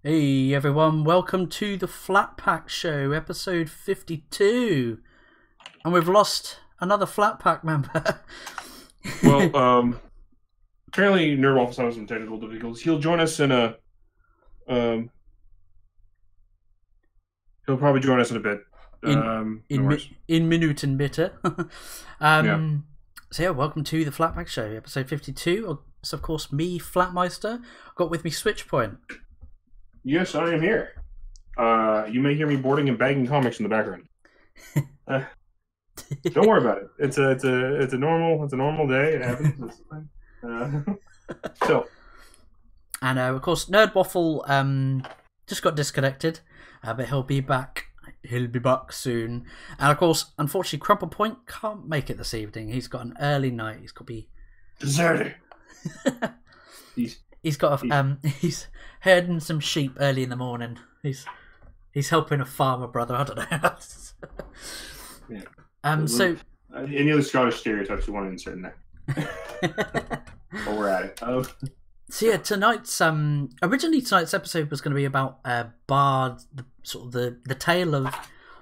Hey everyone, welcome to the Flat Pack Show, episode 52. And we've lost another Flat Pack member. Well, apparently Nerdwolf has some technical difficulties. He'll join us in a um he'll probably join us in a bit. No worries. in Minuten bitte. Yeah. So yeah, welcome to the Flat Pack Show, episode 52. It's of course me, Flatmeister. I've got with me Switchpoint. Yes, I am here. You may hear me boarding and bagging comics in the background. Don't worry about it. It's a normal day. It happens. So And of course Nerd Waffle just got disconnected, but he'll be back. He'll be back soon. And of course, unfortunately, Crumple Point can't make it this evening. He's got an early night. He's got to be deserter. He's got he's herding some sheep early in the morning. He's helping a farmer brother. I don't know. Yeah. So any other Scottish stereotypes you want to insert in there? While we're at it. So yeah, originally tonight's episode was going to be about bard, the tale of,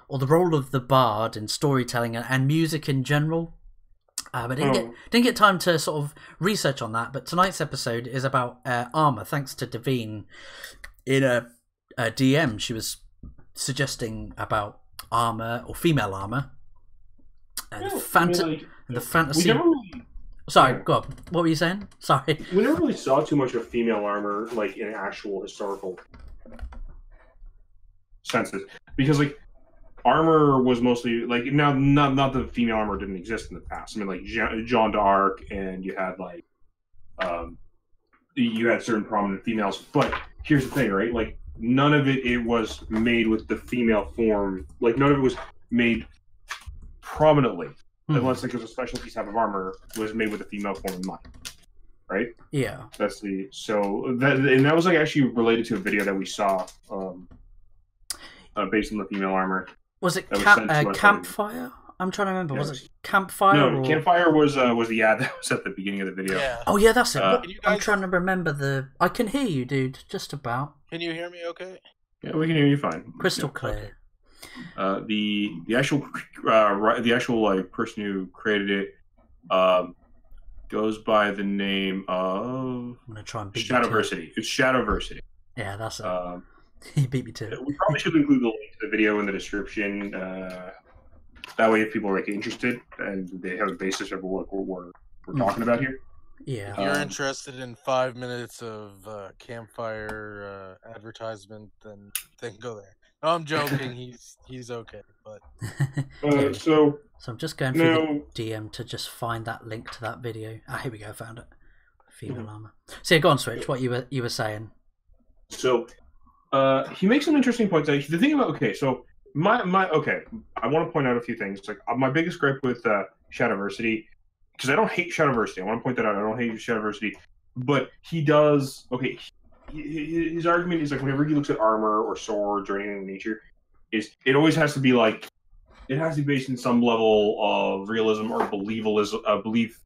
or the role of the bard in storytelling and music in general. But didn't get time to sort of research on that. But tonight's episode is about Armour, thanks to Devine. In a DM, she was suggesting about Armour or female Armour, the fantasy. Sorry, go on. What were you saying? Sorry. We never really saw too much of female armor, like in actual historical senses, because like armor was mostly like not that female armor didn't exist in the past. I mean, like Jeanne d'Arc, and you had like you had certain prominent females. But here's the thing, right? Like none of it was made with the female form. Like none of it was made prominently. Unless like it was a specialty type of armor was made with a female form in mind, right? Yeah. That was like actually related to a video that we saw, based on the female armor. Was it Campfire? I'm trying to remember. Yeah, was it Campfire? No, Campfire was the ad that was at the beginning of the video. Yeah. Oh yeah, that's it. I'm guys... trying to remember the. I can hear you, dude. Just about. Can you hear me? Okay. Yeah, we can hear you fine. Crystal clear. The actual like person who created it goes by the name of I'm gonna try and beat Shadiversity. It's Shadiversity. Yeah, that's it. He beat me too. We probably should include the link to the video in the description. That way, if people are like interested and they have a basis of what we're talking about here. Yeah. If you're interested in 5 minutes of campfire advertisement, then go there. No, I'm joking. he's okay, but so I'm just going through the DM to just find that link to that video. Here we go. Found it. Female armor. So yeah, go on, Switch. What you were saying? So he makes some interesting points. The thing about so my I want to point out a few things. Like my biggest gripe with Shadiversity, because I don't hate Shadiversity. I want to point that out. I don't hate Shadiversity, but he does. His argument is like whenever he looks at armor or swords or anything in nature, is it always has to be like it has to be based in some level of realism or belief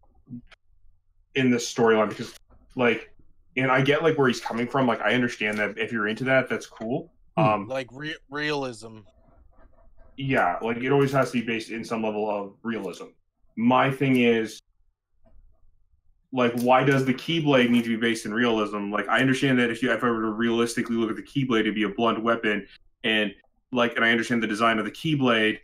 in the storyline, because like, and I get like where he's coming from. Like I understand that if you're into that, that's cool. Like realism. Yeah, like it always has to be based in some level of realism. My thing is, like, why does the Keyblade need to be based in realism? Like, I understand that if I were to realistically look at the Keyblade, it'd be a blunt weapon, and I understand the design of the Keyblade,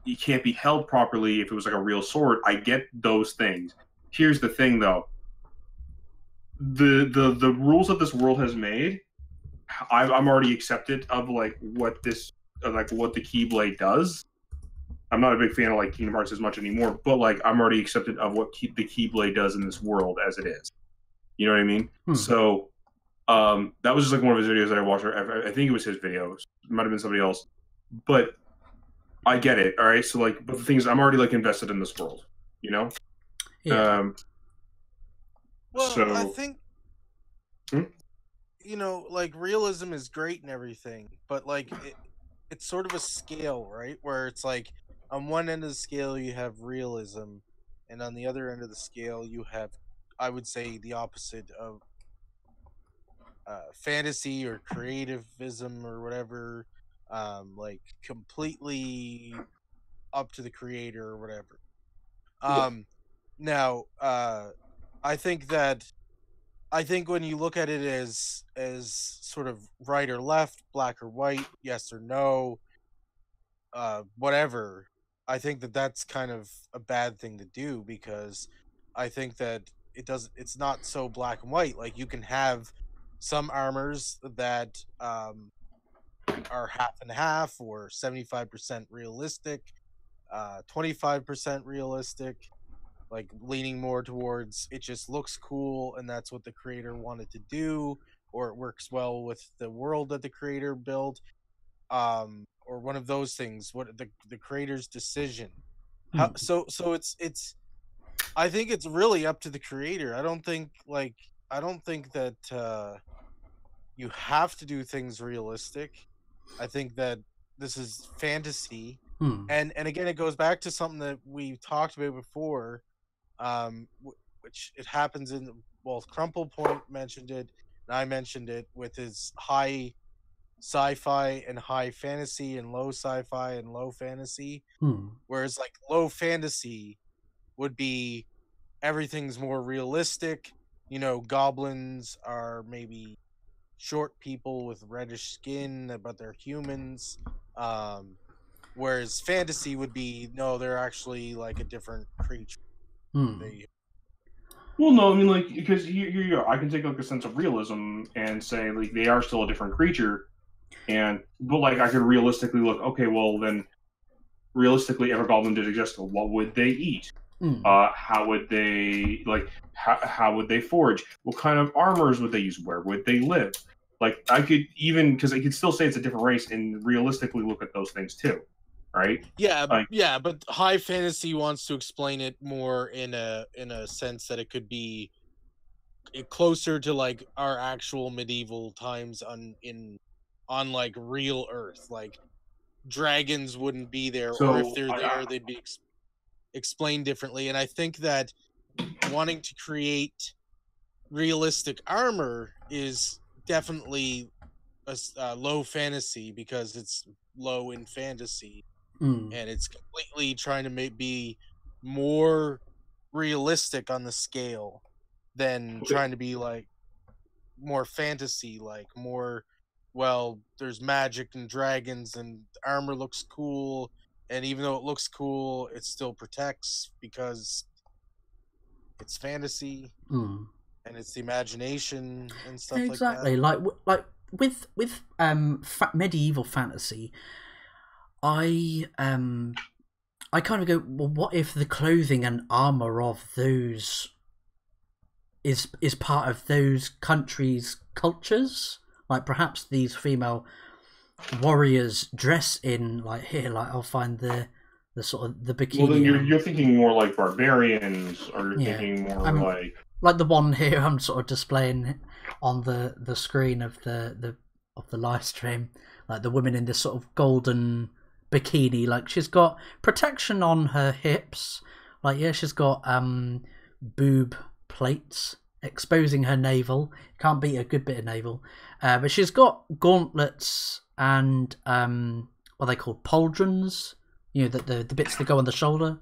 it can't be held properly if it was like a real sword. I get those things. Here's the thing, though. The rules that this world has made, I'm already accepted of like what the Keyblade does. I'm not a big fan of like Kingdom Hearts as much anymore, but like I'm already accepted of what the Keyblade does in this world as it is. You know what I mean? So that was just like one of his videos that I watched. I think it was his video. It might have been somebody else, but I get it. All right. So like, but the thing is, I'm already like invested in this world. You know? Yeah. Well, I think like realism is great and everything, but like it's sort of a scale, right? Where it's like on one end of the scale you have realism, and on the other end of the scale you have, I would say, the opposite of fantasy or creativism or whatever, like completely up to the creator or whatever. Yeah. Now, I think that I think when you look at it as sort of right or left, black or white, yes or no, whatever, I think that that's kind of a bad thing to do, because I think that it's not so black and white. Like, you can have some armors that are half and half, or 75% realistic, 25% realistic, like leaning more towards it just looks cool and that's what the creator wanted to do, or it works well with the world that the creator built, or one of those things, what the creator's decision. How, so it's I think it's really up to the creator. I don't think that you have to do things realistic. I think that this is fantasy. And again, it goes back to something that we talked about before, which it happens in, well, Crumple Point mentioned it, and I mentioned it, with his high sci-fi and high fantasy, and low sci-fi and low fantasy. Whereas, like, low fantasy would be everything's more realistic. You know, goblins are maybe short people with reddish skin, but they're humans. Whereas fantasy would be, no, they're actually like a different creature. They, Well, no, I mean, like, because here you go. I can take like a sense of realism and say like they are still a different creature, but like I could realistically look. Okay, well then, realistically, if a goblin did exist, what would they eat? How would they how would they forage? What kind of armors would they use? Where would they live? Like, I could even, because I could still say it's a different race and realistically look at those things too, right? yeah, Like, yeah, but high fantasy wants to explain it more in a sense that it could be closer to like our actual medieval times on like real Earth. Like, dragons wouldn't be there, or if so they're there, they'd be explained differently. And I think that wanting to create realistic armor is definitely a low fantasy, because it's low in fantasy, and it's completely trying to be more realistic on the scale than trying to be like more fantasy, like more, well, there's magic and dragons and armor looks cool, and even though it looks cool, it still protects because it's fantasy and it's the imagination and stuff Exactly. like Like with medieval fantasy, I kind of go, well, what if the clothing and armor of those is part of those countries' cultures? Like, perhaps these female warriors dress in, like, here, like, I'll find the sort of the bikini. well, then you're thinking more like barbarians, or you're thinking more like the one here I'm sort of displaying on the screen of the live stream, like the woman in this sort of golden bikini. Like, she's got protection on her hips, like, yeah, she's got boob plates exposing her navel. Can't beat a good bit of navel. But she's got gauntlets and what are they called, pauldrons, you know, the bits that go on the shoulder.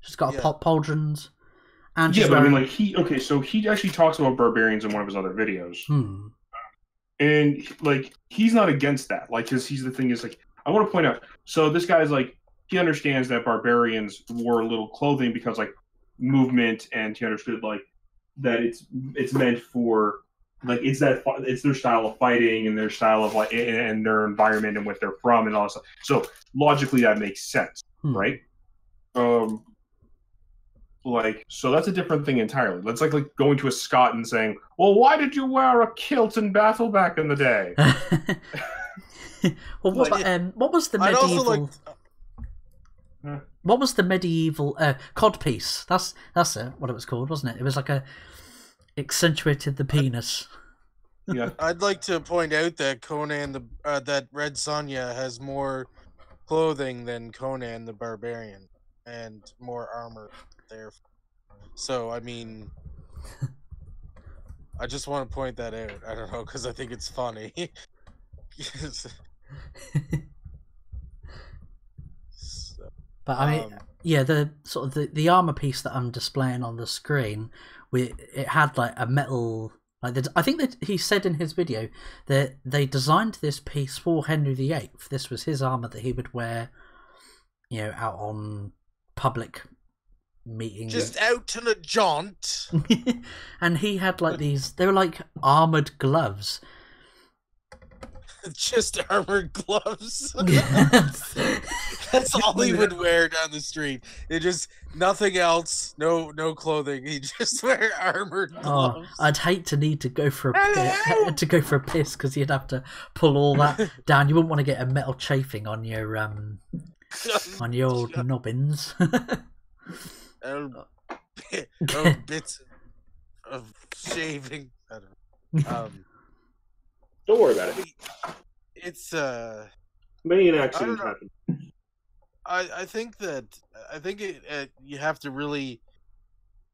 She's got a pauldrons. And yeah, but I mean, like, so he actually talks about barbarians in one of his other videos. And like, he's not against that, like, because the thing is, like, I want to point out, so this guy's like, he understands that barbarians wore little clothing because, like, movement, and he understood, like, that it's meant for, like, it's their style of fighting and their style of, like, and their environment and what they're from and all that stuff. So logically that makes sense, right? Like, so that's a different thing entirely. That's like going to a Scot and saying, well, why did you wear a kilt in battle back in the day? Well, what was the medieval? What was the medieval codpiece? That's it. What it was called, wasn't it? It was like a accentuated the penis. Yeah, I'd like to point out that Conan that Red Sonja has more clothing than Conan the Barbarian, and more armor there. So I mean, I just want to point that out. I don't know, because I think it's funny. So, But I mean, yeah, the sort of the armor piece that I'm displaying on the screen, it had like a metal. I think that he said in his video that they designed this piece for Henry VIII. This was his armor that he would wear, out on public meetings. Just out on a jaunt. And he had like these. They were like armored gloves. Just armored gloves. That's all he would wear down the street. It just nothing else. No clothing. He just wear armored gloves. Oh, I'd hate to need to go for a piss because you'd have to pull all that down. You wouldn't want to get a metal chafing on your old nobbins. Bits of shaving. I don't know. Don't worry about it. It's Many an accident happen. I think you have to really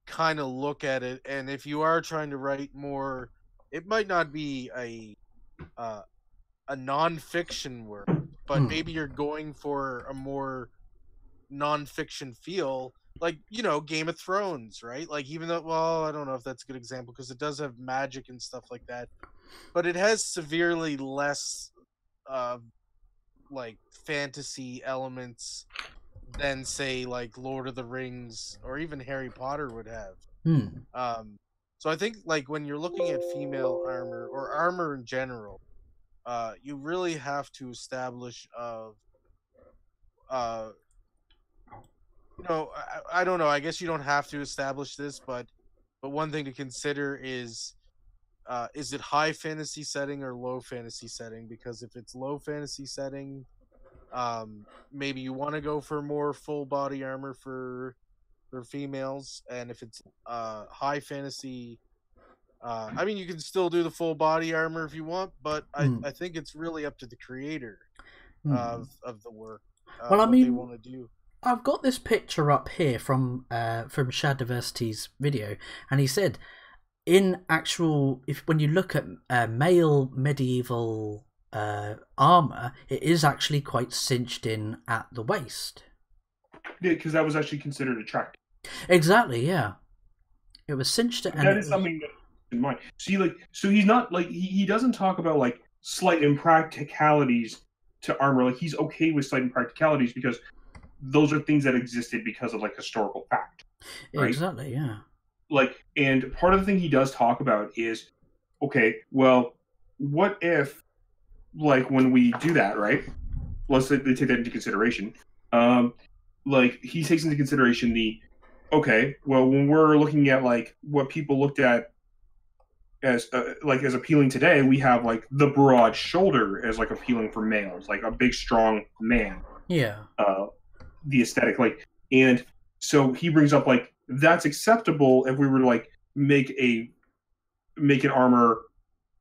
kind of look at it, and if you are trying to write more, it might not be a non-fiction work, but maybe you're going for a more non-fiction feel, like Game of Thrones, right? Like, even though, well, I don't know if that's a good example because it does have magic and stuff like that, but it has severely less like fantasy elements than, say, like Lord of the Rings or even Harry Potter would have. So I think, like, when you're looking at female armor or armor in general, you really have to establish I don't know, I guess you don't have to establish this, but one thing to consider is it high fantasy setting or low fantasy setting? Because if it's low fantasy setting, maybe you want to go for more full body armor for females, and if it's high fantasy, I mean, you can still do the full body armor if you want, but I think it's really up to the creator of the work. Well, I what mean, they want to do. I've got this picture up here from Shadiversity's video, and he said, when you look at male medieval armor, it is actually quite cinched in at the waist. Yeah, because that was actually considered attractive. Exactly, yeah. It was cinched. And that is something that in mind. See, so he's not like he doesn't talk about like slight impracticalities to armor. Like, he's okay with slight impracticalities because those are things that existed because of like historical fact. Right? Exactly, yeah. Like, and part of the thing he does talk about is, okay, well, what if, like, when we do that, right? Let's say they take that into consideration. Like, he takes into consideration okay, well, when we're looking at like what people looked at as as appealing today, we have like the broad shoulder as like appealing for males, like a big strong man. Yeah. The aesthetic, like, and so he brings up like that's acceptable if we were to like make an armor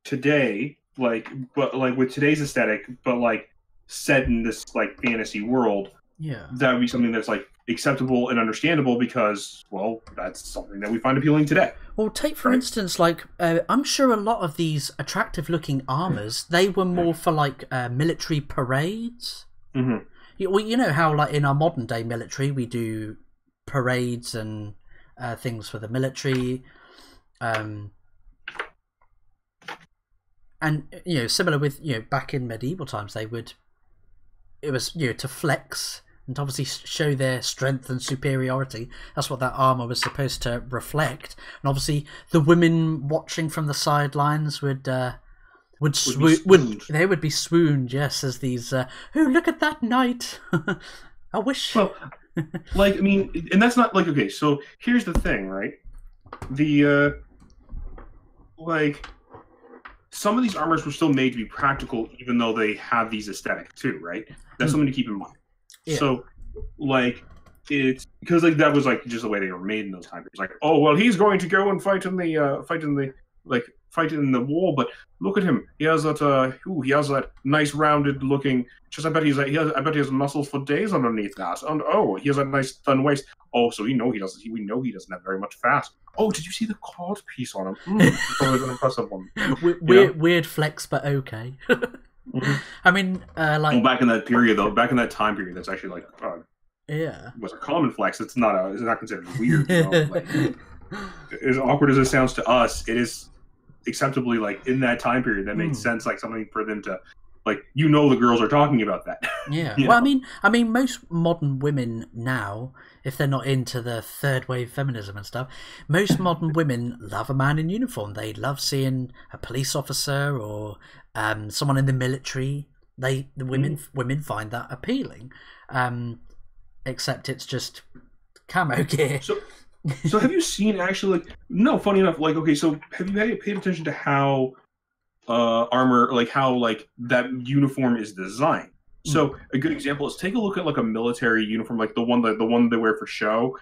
today, like, but like with today's aesthetic, but like set in this like fantasy world. Yeah, that would be something that's like acceptable and understandable because, well, that's something that we find appealing today. Well, take for instance, like I'm sure a lot of these attractive-looking armors, they were more for like military parades. Mm-hmm. Well, you know how like in our modern day military we do parades and things for the military, and similar with back in medieval times it was to flex and obviously show their strength and superiority. That's what that armor was supposed to reflect. And obviously the women watching from the sidelines would be swooned, yes, as these oh, look at that knight. I wish. Well, like, I mean, and that's not like, okay, so here's the thing, right? The like, some of these armors were still made to be practical even though they have these aesthetics too, right? That's something to keep in mind. Yeah. So, like, it's because like that was like just the way they were made in those times. It's like, oh well, he's going to go and fight in the fight in the wall, but look at him. He has that nice rounded looking. Just I bet he has muscles for days underneath that. And oh, he has a nice thin waist. Oh, so we know he doesn't have very much fat. Oh, did you see the cod piece on him? Probably an impressive one. Weird flex, but okay. Mm-hmm. I mean, like back in that period though, back in that time period, that's actually like was a common flex. It's not considered weird. You know? Like, as awkward as it sounds to us, it is acceptably like in that time period that made sense, like something for them to like, you know, the girls are talking about that. Yeah. You Well, know? I mean, most modern women now, if they're not into the third wave feminism and stuff, most modern women love a man in uniform. They love seeing a police officer or someone in the military. The women find that appealing. Except it's just camo gear. So have you seen actually like, no, funny enough, like, okay, so have you paid attention to how Armour, like how like that uniform is designed? So a good example is take a look at like a military uniform, like the one they wear for show.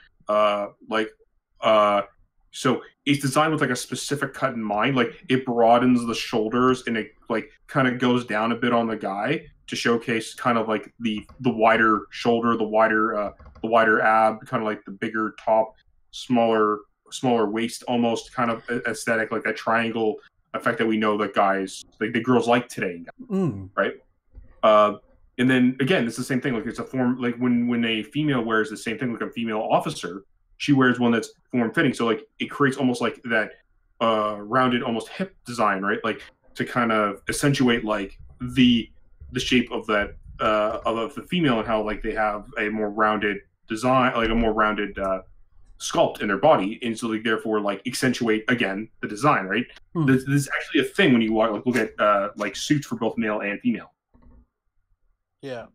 So it's designed with like a specific cut in mind. Like it broadens the shoulders and it like kind of goes down a bit on the guy to showcase kind of like the wider shoulder, the wider ab, kind of like the bigger top, smaller waist, almost kind of aesthetic, like that triangle effect that we know that guys, like the girls like today, right? And then again, it's the same thing. Like it's a form, like when a female wears the same thing, like a female officer, she wears one that's form fitting. So like it creates almost like that rounded, almost hip design, right? Like to kind of accentuate like the shape of that of the female and how like they have a more rounded design, like a more rounded sculpt in their body, and so like therefore like accentuate again the design, right? This is actually a thing when you look at like suits for both male and female. Yeah.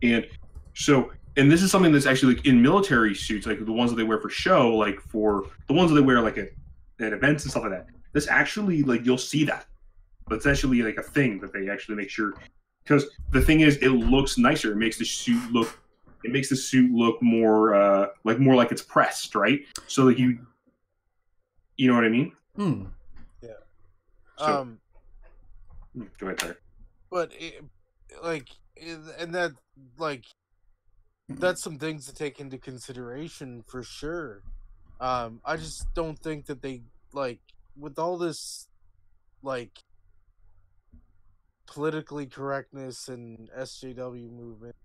And so, and this is something that's actually like in military suits, like the ones that they wear for show, like for the ones that they wear like at events and stuff like that. This actually, like, you'll see that. That's actually like a thing that they actually make sure, because the thing is, it looks nicer. It makes the suit look more like it's pressed, right? So like you know what I mean? Yeah. So, go ahead, sorry. But and that like that's some things to take into consideration for sure. I just don't think that they like with all this like politically correctness and SJW movement.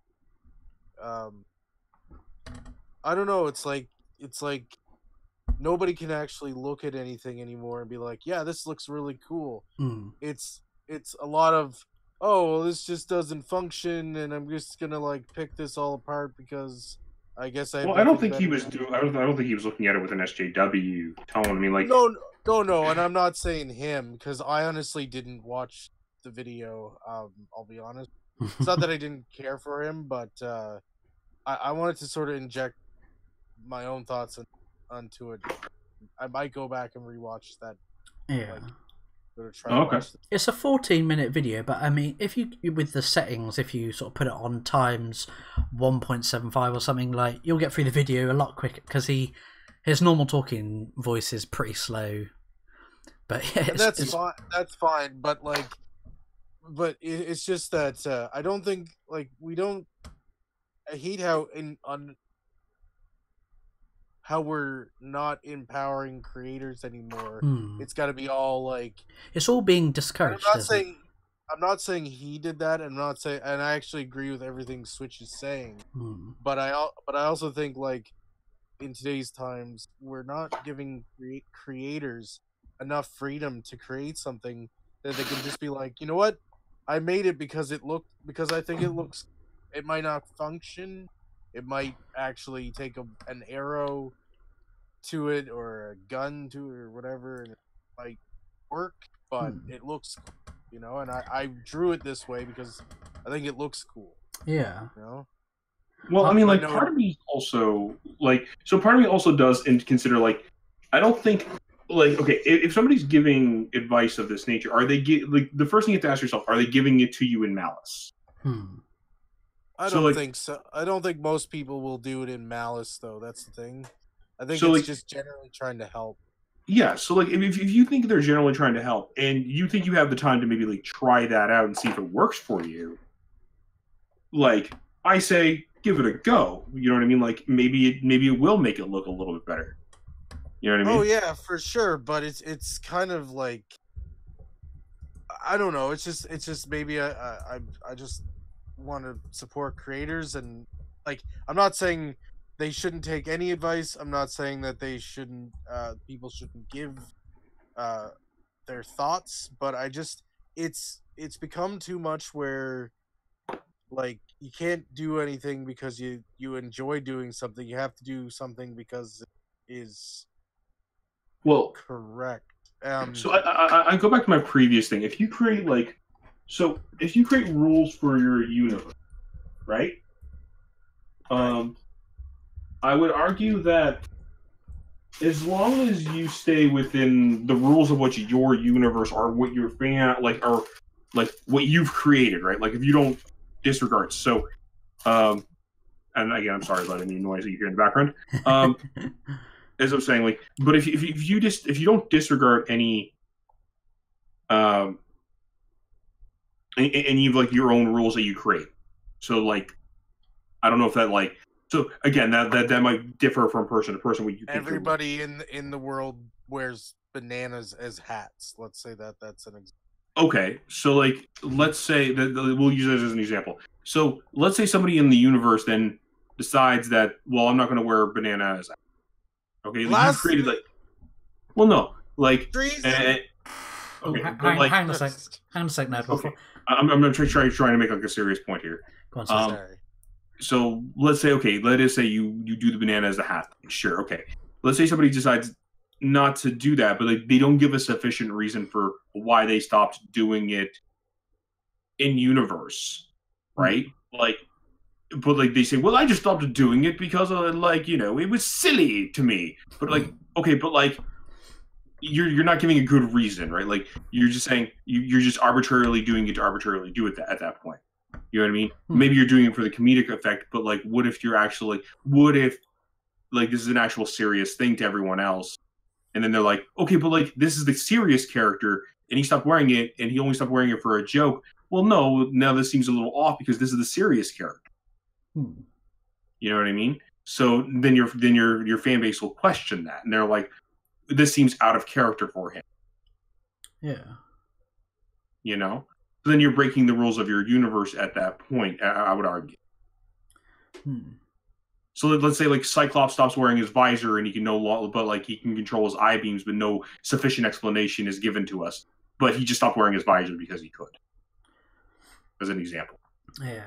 I don't know. It's like nobody can actually look at anything anymore and be like, yeah, this looks really cool. It's a lot of, oh, well, this just doesn't function, and I'm just gonna like pick this all apart because I guess I. Well, I don't think he was doing. I don't think he was looking at it with an SJW tone. I mean, like, no, and I'm not saying him because I honestly didn't watch the video. I'll be honest. It's not that I didn't care for him, but I wanted to sort of inject my own thoughts onto it. I might go back and rewatch that. Yeah. Okay. It's a 14-minute video, but I mean, if you with the settings, if you sort of put it on times 1.75 or something, like you'll get through the video a lot quicker because his normal talking voice is pretty slow. But yeah, that's fine. That's fine. But it's just that I don't think like we don't. I hate how we're not empowering creators anymore. It's got to be all like it's all being discouraged. I'm not saying he did that. And I actually agree with everything Switch is saying. But I also think like in today's times we're not giving creators enough freedom to create something that they can just be like, you know what, I made it because I think it looks. It might not function. It might actually take an arrow to it or a gun to it or whatever, and it might work, but it looks cool, you know? And I drew it this way because I think it looks cool. Yeah. You know? Well, I mean, like, part of me also, like, so part of me also does consider, like, I don't think, like, okay, if somebody's giving advice of this nature, are they, like, the first thing you have to ask yourself, are they giving it to you in malice? I don't think so. I don't think most people will do it in malice, though. That's the thing. I think it's just generally trying to help. Yeah, so like if you think they're generally trying to help and you think you have the time to maybe like try that out and see if it works for you, like I say give it a go. You know what I mean? Like maybe it will make it look a little bit better. You know what I Oh mean? yeah, for sure. But it's kind of like, I don't know. It's just maybe I just want to support creators, and like, I'm not saying they shouldn't take any advice. I'm not saying that they shouldn't people shouldn't give uh their thoughts, but I just, it's become too much where, like, you can't do anything because you enjoy doing something. You have to do something because it is Well, correct. so I go back to my previous thing. If you create like, so if you create rules for your universe, right? Right. I would argue that as long as you stay within the rules of what your universe are, what your fan like are, like what you've created, right? Like if you don't disregard. So, um, and again, I'm sorry about any noise that you hear in the background. Um, as I'm saying, like, but if you don't disregard any um any of like your own rules that you create. So like I don't know if that like so again that might differ from person to person what you think your rules. Everybody in the world wears bananas as hats. Let's say that that's an example. Okay, so like let's say that we'll use this as an example. So let's say somebody in the universe then decides that well I'm not going to wear bananas. Okay, you've created like well no like Treason. okay but Hang, like hang a sec. Hang on a sec, Ned. okay Before... I'm trying to make like a serious point here. Go on, sir. Sorry. So let's say okay let us say you do the banana as a hat. Sure, okay. Let's say somebody decides not to do that, but like they don't give a sufficient reason for why they stopped doing it in universe, right? Like, but like they say, well, I just stopped doing it because like it was silly to me. But like, okay, but like you're not giving a good reason, right? Like you're just saying you're just arbitrarily doing it to arbitrarily do it at that point. You know what I mean? Maybe you're doing it for the comedic effect, but like, what if you're actually, what if like this is an actual serious thing to everyone else? And then they're like, okay, but like this is the serious character, and he stopped wearing it, and he only stopped wearing it for a joke. Well, no, now this seems a little off because this is the serious character. You know what I mean? So then your fan base will question that, and they're like, this seems out of character for him. Yeah. You know? So then you're breaking the rules of your universe at that point, I would argue. So let's say like Cyclops stops wearing his visor and he can but like he can control his eye beams, but no sufficient explanation is given to us. But he just stopped wearing his visor because he could. As an example. Yeah.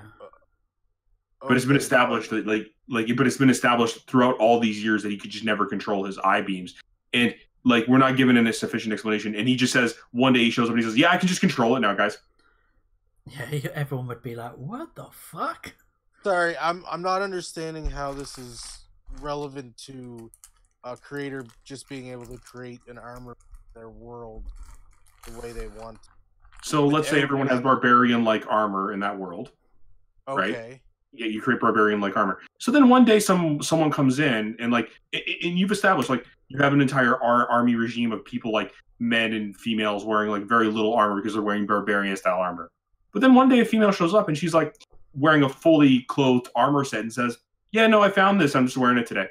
But it's been established that but it's been established throughout all these years that he could just never control his eye beams. And like we're not given a sufficient explanation. And he just says one day he shows up and he says, yeah, I can just control it now, guys. Yeah, everyone would be like, what the fuck? Sorry, I'm not understanding how this is relevant to a creator just being able to create an armor for their world the way they want. So let's say everyone has barbarian-like armor in that world. Okay. Right? Yeah, you create barbarian-like armor. So then one day someone comes in and like, and you've established like you have an entire army regime of people like men and females wearing like very little armor because they're wearing barbarian-style armor. But then one day a female shows up and she's like wearing a fully clothed armor set and says, yeah, no, I found this. I'm just wearing it today.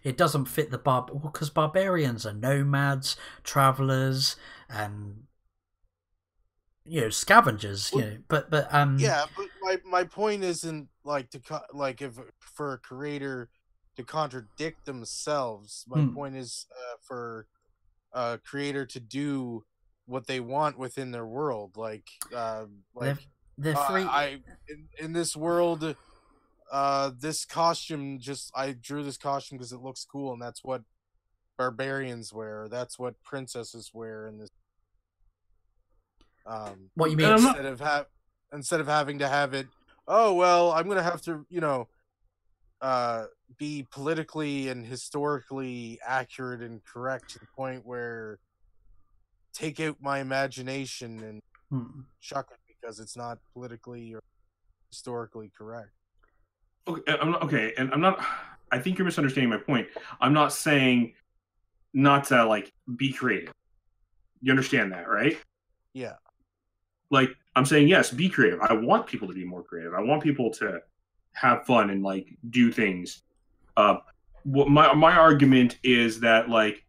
It doesn't fit the because barbarians are nomads, travelers, and scavengers. But yeah, but my point isn't like like if for a creator to contradict themselves. My point is for a creator to do what they want within their world. Like they're free. In this world, this costume I drew this costume because it looks cool, and that's what barbarians wear. That's what princesses wear in this. What you mean? Instead of having to have it, oh well, I'm gonna have to be politically and historically accurate and correct to the point where take out my imagination and chuck it because it's not politically or historically correct. Okay, I'm not. I think you're misunderstanding my point. I'm not saying not to like be creative. You understand that, right? Yeah. Like I'm saying, yes, be creative. I want people to be more creative. I want people to have fun and like do things. What my argument is that like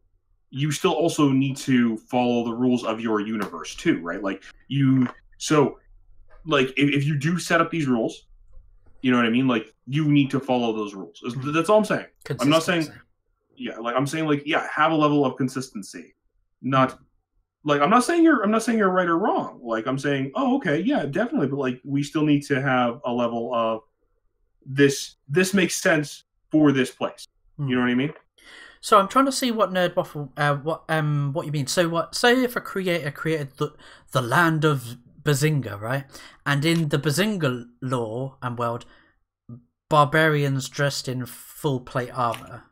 you still also need to follow the rules of your universe too, right? Like if you do set up these rules, you know what I mean? Like you need to follow those rules. That's all I'm saying. I'm not saying, yeah, like I'm saying like, yeah, have a level of consistency. Not like I'm not saying you're right or wrong. Like I'm saying, oh, okay, yeah, definitely, but like we still need to have a level of this makes sense for this place. You know what I mean? So I'm trying to see what Nerd Waffle, what you mean. So what? Say if a creator created the land of Bazinga, right? And in the Bazinga lore and world, barbarians dressed in full plate armor,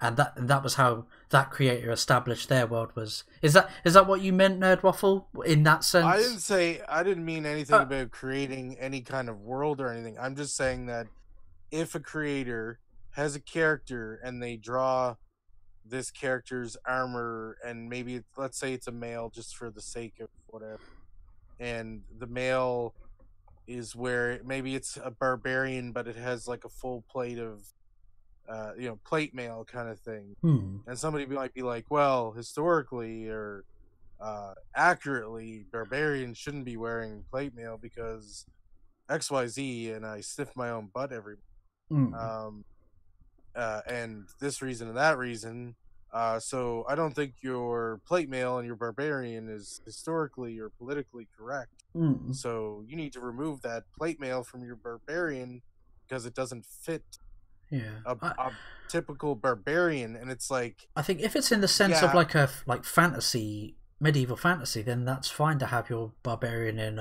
and that was how that creator established their world. Is that what you meant, Nerd Waffle? In that sense, I didn't mean anything about creating any kind of world or anything. I'm just saying that if a creator has a character and they draw this character's armor, and maybe let's say it's a male just for the sake of whatever, and the male is where maybe it's a barbarian but it has like a full plate of plate mail kind of thing, and somebody might be like, well, historically or accurately, barbarians shouldn't be wearing plate mail because XYZ, and I sniff my own butt every and this reason and that reason. So I don't think your plate mail and your barbarian is historically or politically correct. So you need to remove that plate mail from your barbarian because it doesn't fit a typical barbarian. And it's like, I think if it's in the sense of like fantasy, medieval fantasy, then that's fine to have your barbarian in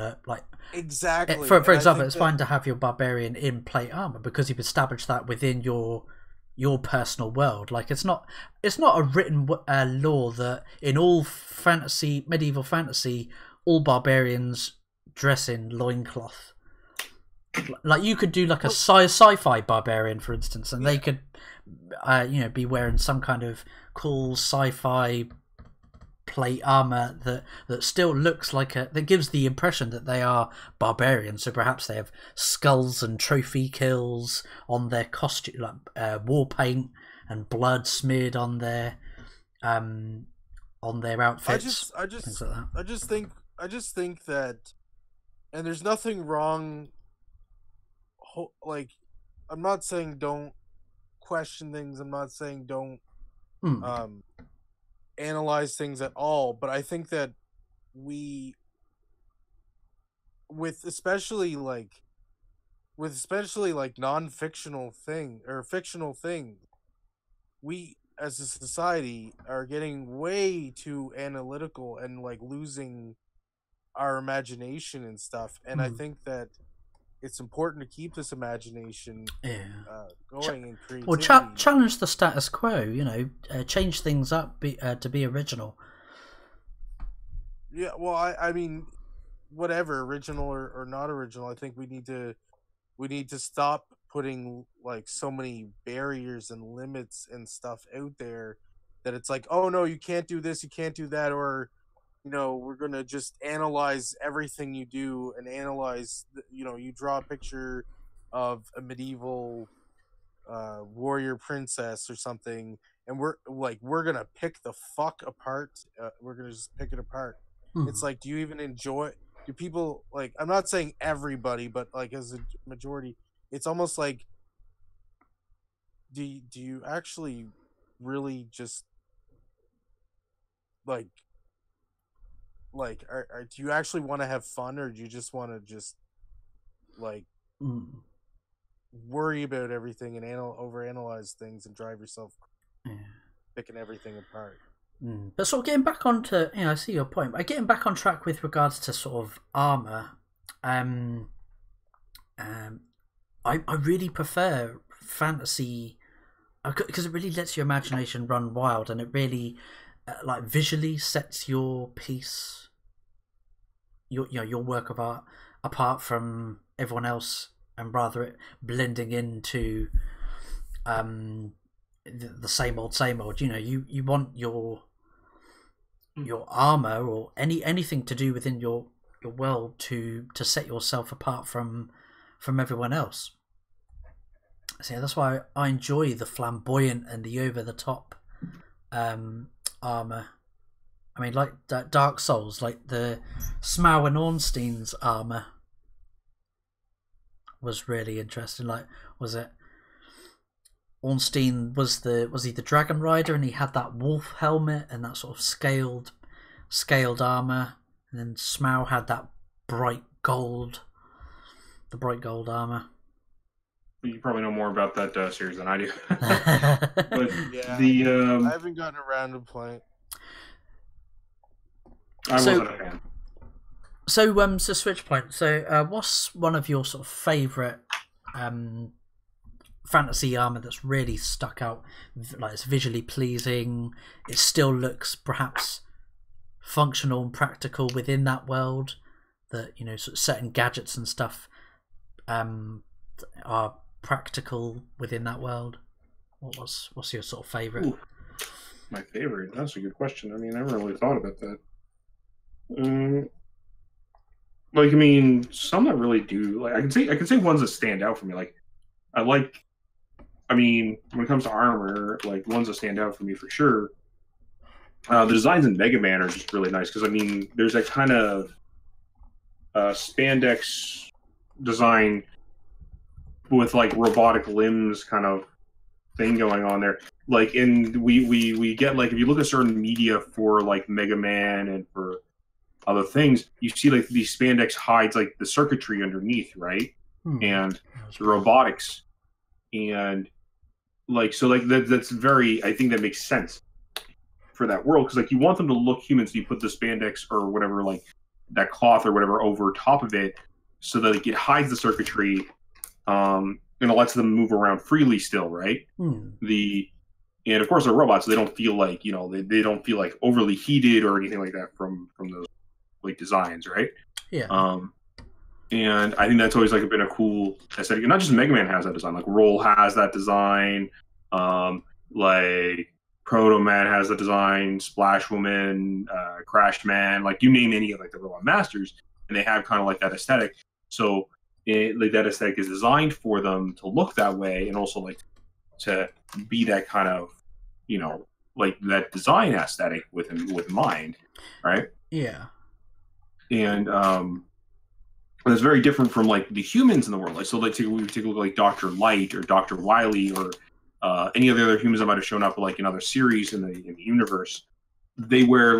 exactly. For example, it's fine to have your barbarian in plate armor because you've established that within your personal world. Like it's not a written law that in all fantasy, medieval fantasy, all barbarians dress in loincloth. Like you could do like a sci-fi barbarian, for instance, and they could be wearing some kind of cool sci-fi plate armor that still looks like that gives the impression that they are barbarians. So perhaps they have skulls and trophy kills on their costume, like war paint and blood smeared on their outfits. Things like that. I just think that, and there's nothing wrong. Like, I'm not saying don't question things. I'm not saying don't analyze things at all, but I think that especially non-fictional thing or fictional things, we as a society are getting way too analytical and like losing our imagination and stuff. And I think that it's important to keep this imagination going and creativity. Well, challenge the status quo. Change things up to be original. Yeah, well, I mean, whatever, original or not original. I think we need to stop putting like so many barriers and limits and stuff out there that it's like, oh no, you can't do this, you can't do that, or we're going to just analyze everything you do and analyze, you draw a picture of a medieval warrior princess or something, and we're going to pick the fuck apart. We're going to just pick it apart. It's like, do you even enjoy it? Do people, like, I'm not saying everybody, but like as a majority, it's almost like, do you actually really just like do you actually want to have fun, or do you just want to just like worry about everything and overanalyze things and drive yourself picking everything apart? But sort of getting back onto, I see your point, but getting back on track with regards to sort of armor, I really prefer fantasy because it really lets your imagination run wild, and it really like visually sets your piece, your work of art apart from everyone else, and rather it blending into the same old, same old. You know, you want your armor or anything to do within your world to set yourself apart from everyone else. So yeah, that's why I enjoy the flamboyant and the over the top armor. I mean, like Dark Souls, like the Smaug and Ornstein's armor was really interesting. Like, was it Ornstein was he the Dragon Rider, and he had that wolf helmet and that sort of scaled armor, and then Smaug had that bright gold armor. You probably know more about that series than I do. But Yeah, the I haven't gotten around to playing. I wasn't a fan. So switch point. So what's one of your sort of favorite fantasy armor that's really stuck out? Like, it's visually pleasing, it still looks perhaps functional and practical within that world, that, you know, sort of certain gadgets and stuff are practical within that world. What's your sort of favorite? Ooh, my favorite? That's a good question. I mean, I never really thought about that. Like, I mean, some that really do. Like, I can say ones that stand out for me. Like, I mean, when it comes to armor, like, ones that stand out for me for sure. The designs in Mega Man are just really nice, because I mean, there's that kind of spandex design with like robotic limbs kind of thing going on there. Like, and we get, like, if you look at certain media for like Mega Man and for other things, you see like these spandex hides like the circuitry underneath, right? And the robotics, and like, so like that's very, I think that makes sense for that world, because like you want them to look human, so you put the spandex or whatever, like that cloth or whatever over top of it, so that it hides the circuitry, and it lets them move around freely still, right? And of course they're robots, so they don't feel like, you know, they don't feel like overly heated or anything like that from those like designs, right? Yeah. And I think that's always like been a cool aesthetic. And not just Mega Man has that design, like Roll has that design, like Proto Man has the design, Splash Woman, Crash Man, like you name any of like the robot masters, and they have kind of like that aesthetic. So like that aesthetic is designed for them to look that way, and also like to be that kind of, you know, like that design aesthetic with mind, right? Yeah. And it's very different from like the humans in the world. Like, so let's take a look at like Dr. Light or Dr. Wily or any of the other humans that might have shown up like in other series in the universe. They wear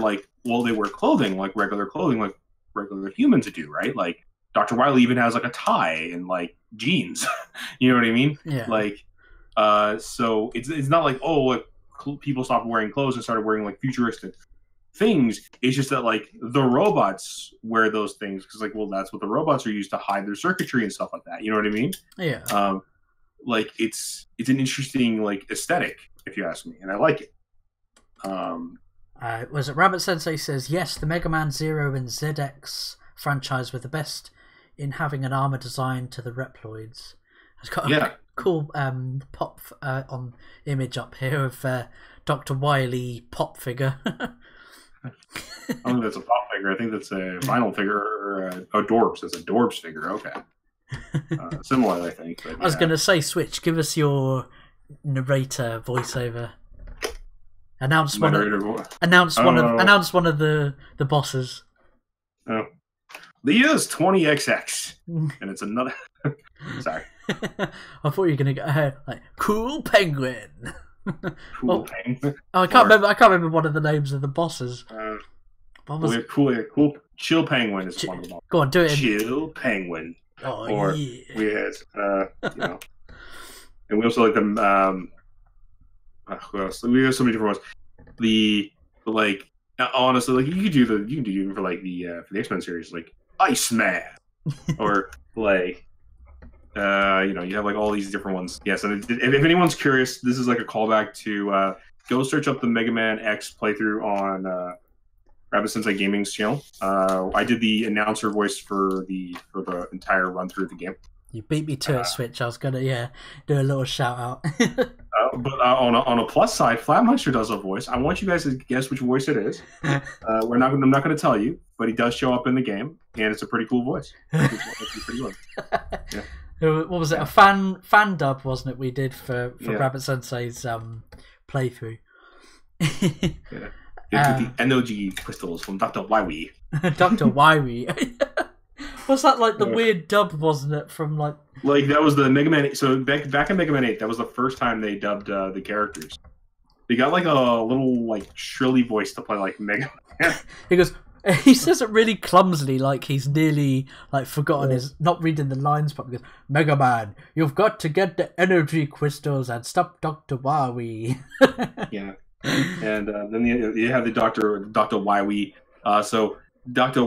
clothing, like regular clothing, like regular humans do, right? Like Dr. Wily even has like a tie and like jeans. You know what I mean? Yeah. Like, so it's not like, oh, like people stopped wearing clothes and started wearing like futuristic things. It's just that like the robots wear those things because, like, well, that's what the robots are used to hide their circuitry and stuff like that. You know what I mean? Yeah. Like it's an interesting like aesthetic, if you ask me, and I like it. Was it Rabbit Sensei says, yes, the Mega Man Zero and ZX franchise were the best in having an armor design to the Reploids. It's got a cool pop on image up here of Dr. Wily pop figure. I don't think that's a pop figure. I think that's a vinyl figure or a Dorbs. It's a Dorbs figure. Okay. Similar, I think. But, I was going to say, Switch, give us your narrator voiceover. Announce one of the bosses. Oh, the year is 20XX, and it's another. Sorry. I thought you were going to go like Cool Penguin. Cool Penguin. Oh, I can't remember one of the names of the bosses. Cool Chill Penguin is one of them. Go on, do it. Chill Penguin. Oh, or yeah. We had, you know, and we also like them. Who else? We have so many different ones. Like honestly, like you can do even for like for the X-Men series, like Iceman, or like you know, you have like all these different ones. Yes, and if anyone's curious, this is like a callback to go search up the Mega Man X playthrough on Rabbit Sensei Gaming's channel. I did the announcer voice for the entire run through of the game. You beat me to it, Switch. I was gonna do a little shout out. On a plus side, Flatmeister does a voice. I want you guys to guess which voice it is. I'm not going to tell you, but he does show up in the game, and it's a pretty cool voice. It's pretty good. Yeah. What was it? A fan dub, wasn't it? We did for Rabbit Sensei's playthrough. Yeah. The energy crystals from Dr. Wywee. Dr. Wywee. Was that like the weird dub, wasn't it? From like that was the Mega Man 8. So back in Mega Man 8, that was the first time they dubbed the characters. They got like a little like shrilly voice to play like Mega Man. He says it really clumsily, like he's nearly like forgotten his, not reading the lines properly. He goes, Mega Man, you've got to get the energy crystals and stop Dr. Wywee. Yeah. And then you have the Dr. Wywee. So the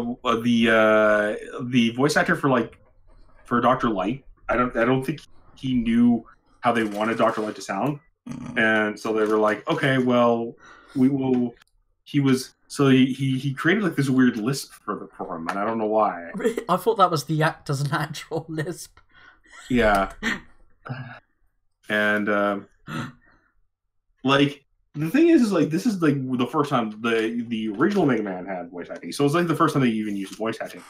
voice actor for Dr. Light, I don't think he knew how they wanted Dr. Light to sound, and so they were like, okay, well, we will. He created like this weird lisp for him, and I don't know why. I thought that was the actor's natural lisp. Yeah, and like. The thing is like this is like the first time the original Mega Man had voice acting, so it's like the first time they even used voice acting.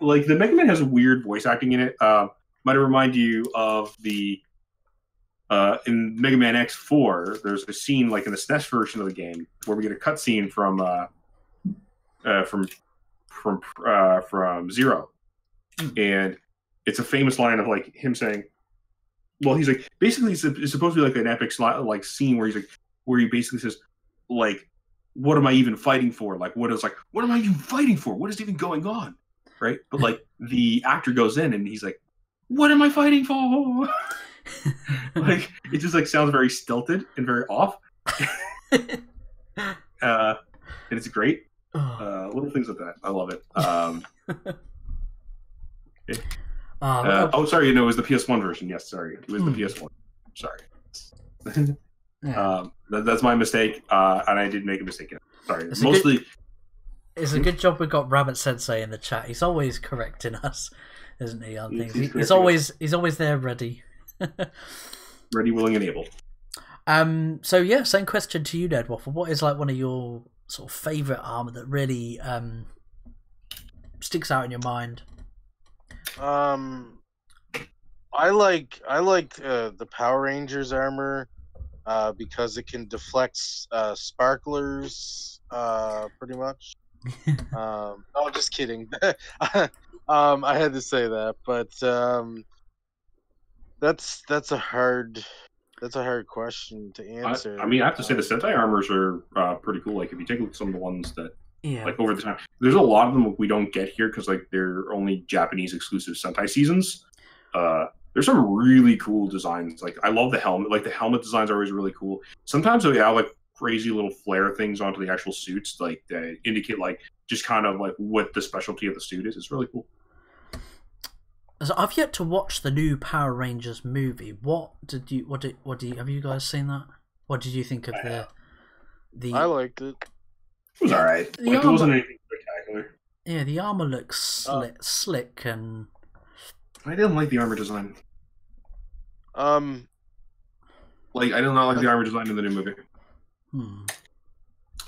Like the Mega Man has weird voice acting in it. Might remind you of the in Mega Man X4. There's a scene like in the SNES version of the game where we get a cutscene from Zero, and it's a famous line of like him saying, "Well, he's like basically it's supposed to be like an epic like scene where he's like." Where he basically says, like, what am I even fighting for? Like, what am I even fighting for? What is even going on? Right? But, like, the actor goes in and he's like, what am I fighting for? Like, it just, like, sounds very stilted and very off. And it's great. Little things like that. I love it. Okay. Sorry, no, it was the PS1 version. Yes, sorry. It was the PS1. Sorry. Yeah. That's my mistake, and I did make a mistake. Sorry. It's a good job we got Rabbit Sensei in the chat. He's always correcting us, isn't he? On things. He's always there, ready. Ready, willing, and able. So yeah, same question to you, Ned Waffle. What is like one of your sort of favorite armor that really sticks out in your mind? I like the Power Rangers armor. Because it can deflect sparklers, pretty much. No, just kidding. I had to say that, but that's a hard question to answer. I mean, I have to say the Sentai armors are pretty cool. Like if you take a look at some of the ones that, like over the time, there's a lot of them we don't get here because like they're only Japanese exclusive Sentai seasons. There's some really cool designs. Like I love the helmet. Like the helmet designs are always really cool. Sometimes they have like crazy little flare things onto the actual suits, like that indicate like just kind of like what the specialty of the suit is. It's really cool. So I've yet to watch the new Power Rangers movie. Have you guys seen that? What did you think of the? I liked it. It was alright. Like, it wasn't anything spectacular. Yeah, the armor looks slick and. I didn't like the armor design. Like I did not like the armor design in the new movie.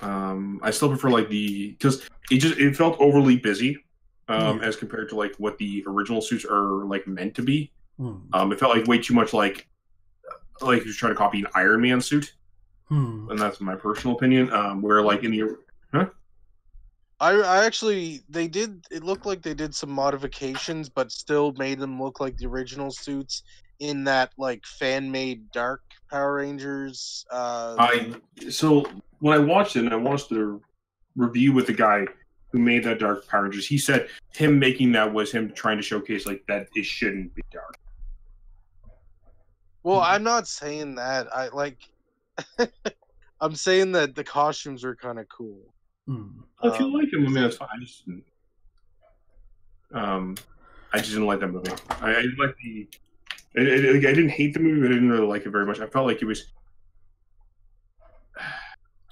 I still prefer like because it felt overly busy, as compared to like what the original suits are like meant to be. It felt like way too much like he was trying to copy an Iron Man suit, and that's my personal opinion. Where like in the I actually it looked like they did some modifications, but still made them look like the original suits in that like fan-made dark Power Rangers. So when I watched it, and I watched the review with the guy who made that dark Power Rangers, he said him making that was him trying to showcase like that it shouldn't be dark. Well, I'm not saying that. I'm saying that the costumes are kind of cool. If you like him, I mean, that's fine. I just didn't like that movie. I didn't like I didn't hate the movie, but I didn't really like it very much. I felt like it was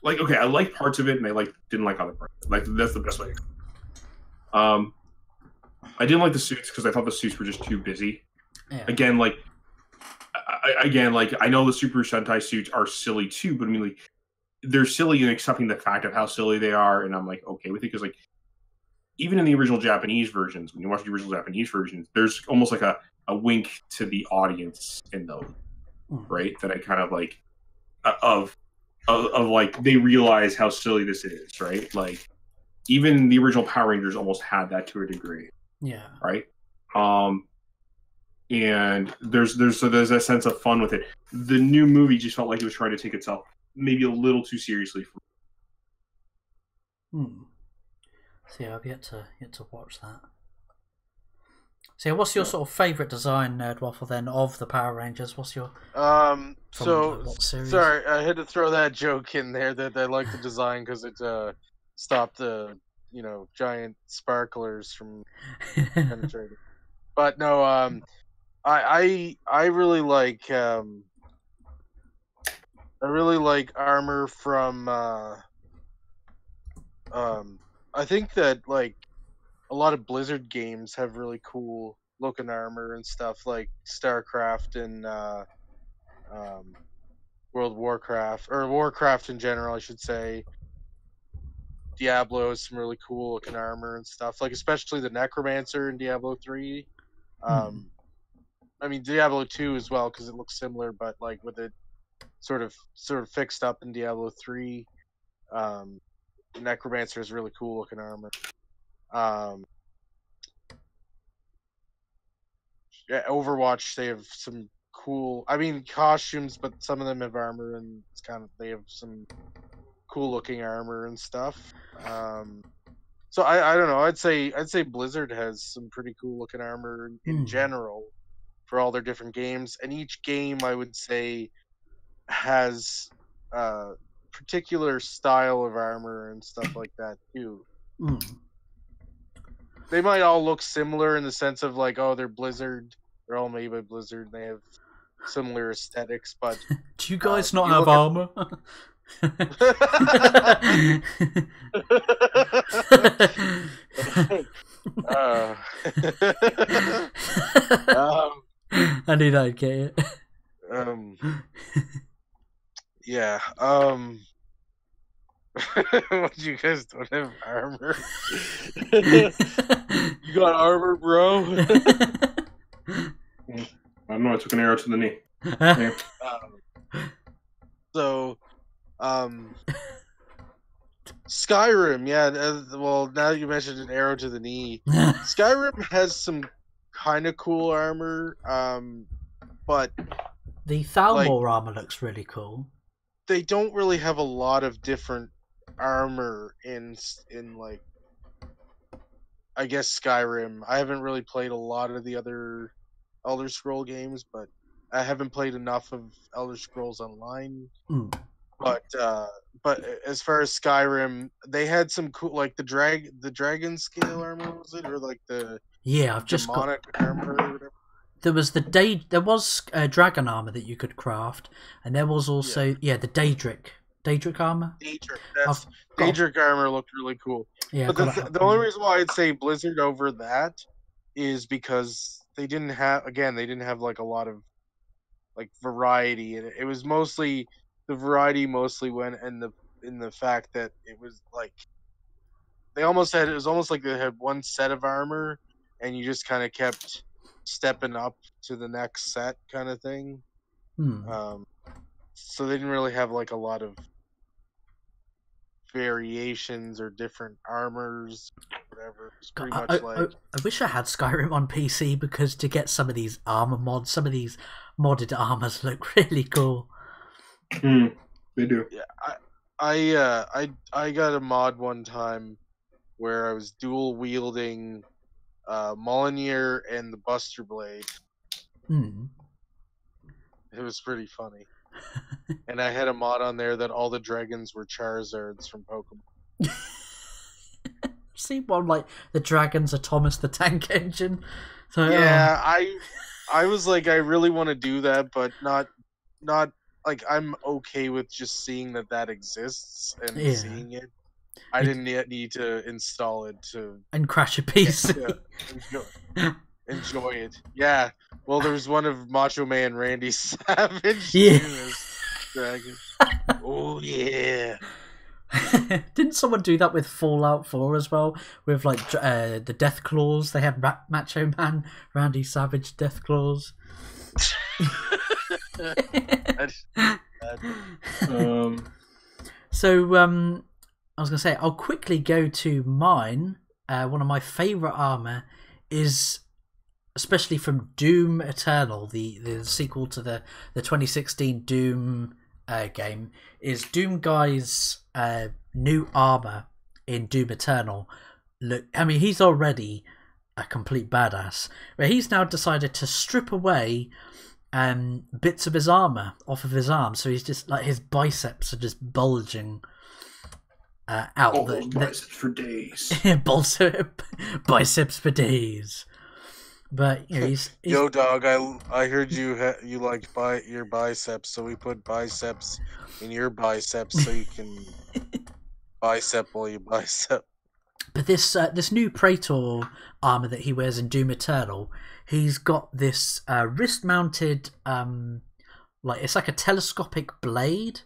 like okay, I liked parts of it, and I didn't like other parts. Like that's the best way. I didn't like the suits because I thought the suits were just too busy. Yeah. Again, like again, like, I know the Super Sentai suits are silly too, but I mean, like, they're silly in accepting the fact of how silly they are, and I'm like okay with it because like even in the original Japanese versions, when you watch the original Japanese versions, there's almost like a wink to the audience in those, right? That I kind of like of like they realize how silly this is, right? Like even the original Power Rangers almost had that to a degree. Yeah. Right. And there's a sense of fun with it. The new movie just felt like it was trying to take itself maybe a little too seriously. So yeah, I've yet to watch that. So yeah, what's your sort of favourite design, Nerdwaffle, then, of the Power Rangers? What's your so what series? Sorry, I had to throw that joke in there that I like the design because it stopped the giant sparklers from penetrating. But no, I really like Armour from I think that like a lot of Blizzard games have really cool looking armor and stuff like StarCraft and World of Warcraft or Warcraft in general, I should say. Diablo has some really cool looking armor and stuff, like especially the Necromancer in Diablo 3. I mean Diablo 2 as well because it looks similar, but like with it sort of fixed up in Diablo 3. Necromancer is really cool looking armor. Yeah, Overwatch, they have some cool, I mean costumes, but some of them have armor and it's kind of, they have some cool looking armor and stuff. So I don't know, I'd say Blizzard has some pretty cool looking armor in general for all their different games, and each game I would say has a particular style of armor and stuff like that too. They might all look similar in the sense of like, oh, they're Blizzard, they're all made by Blizzard, and they have similar aesthetics, but do you guys not have armor? I knew that'd get it. Yeah. What, you guys don't have armor? You got armor, bro? I don't know. I took an arrow to the knee. Yeah. So, Skyrim, yeah. Well, now that you mentioned an arrow to the knee, Skyrim has some kind of cool armor, but the Thalmor armor looks really cool. They don't really have a lot of different armor in like, I guess Skyrim. I haven't really played a lot of the other Elder Scroll games, but I haven't played enough of Elder Scrolls Online. But as far as Skyrim, they had some cool, like the dragon scale armor, was it, or like the I've just demonic armor or whatever. There was dragon armor that you could craft, and there was also the Daedric armor. Daedric armor looked really cool. Yeah, but the only reason why I'd say Blizzard over that is because they didn't have like a lot of like variety, and it was mostly the variety went in the fact that it was like it was almost like they had one set of armor, and you just kind of kept stepping up to the next set kind of thing. So they didn't really have like a lot of variations or different armors, whatever. It's pretty much I wish I had Skyrim on PC, because to get some of these armor mods, some of these modded armors look really cool. They do. Yeah, I got a mod one time where I was dual wielding Molyneux and the Buster Blade. It was pretty funny. And I had a mod on there that all the dragons were Charizards from Pokemon. See, one like the dragons are Thomas the Tank Engine. So yeah, I was like, I really want to do that, but not like, I'm okay with just seeing that exists and seeing it. I didn't yet need to install it to and crash a PC. enjoy it. Yeah. Well, there's one of Macho Man Randy Savage. Yeah. Dragon. Oh yeah. Didn't someone do that with Fallout 4 as well? With like the Death Claws, they had Macho Man Randy Savage Death Claws. So I was gonna say I'll quickly go to mine. One of my favorite armor is, especially from Doom Eternal, the sequel to the 2016 Doom game, is Doom Guy's new armor in Doom Eternal. Look, I mean, he's already a complete badass, but he's now decided to strip away bits of his armor off of his arm, so he's just like, his biceps are just bulging out. All those biceps for days. Biceps for days. But you know, he's Yo, dog, I heard you liked your biceps, so we put biceps in your biceps so you can bicep while you bicep. But this new Praetor armor that he wears in Doom Eternal, he's got this wrist-mounted, like it's like a telescopic blade,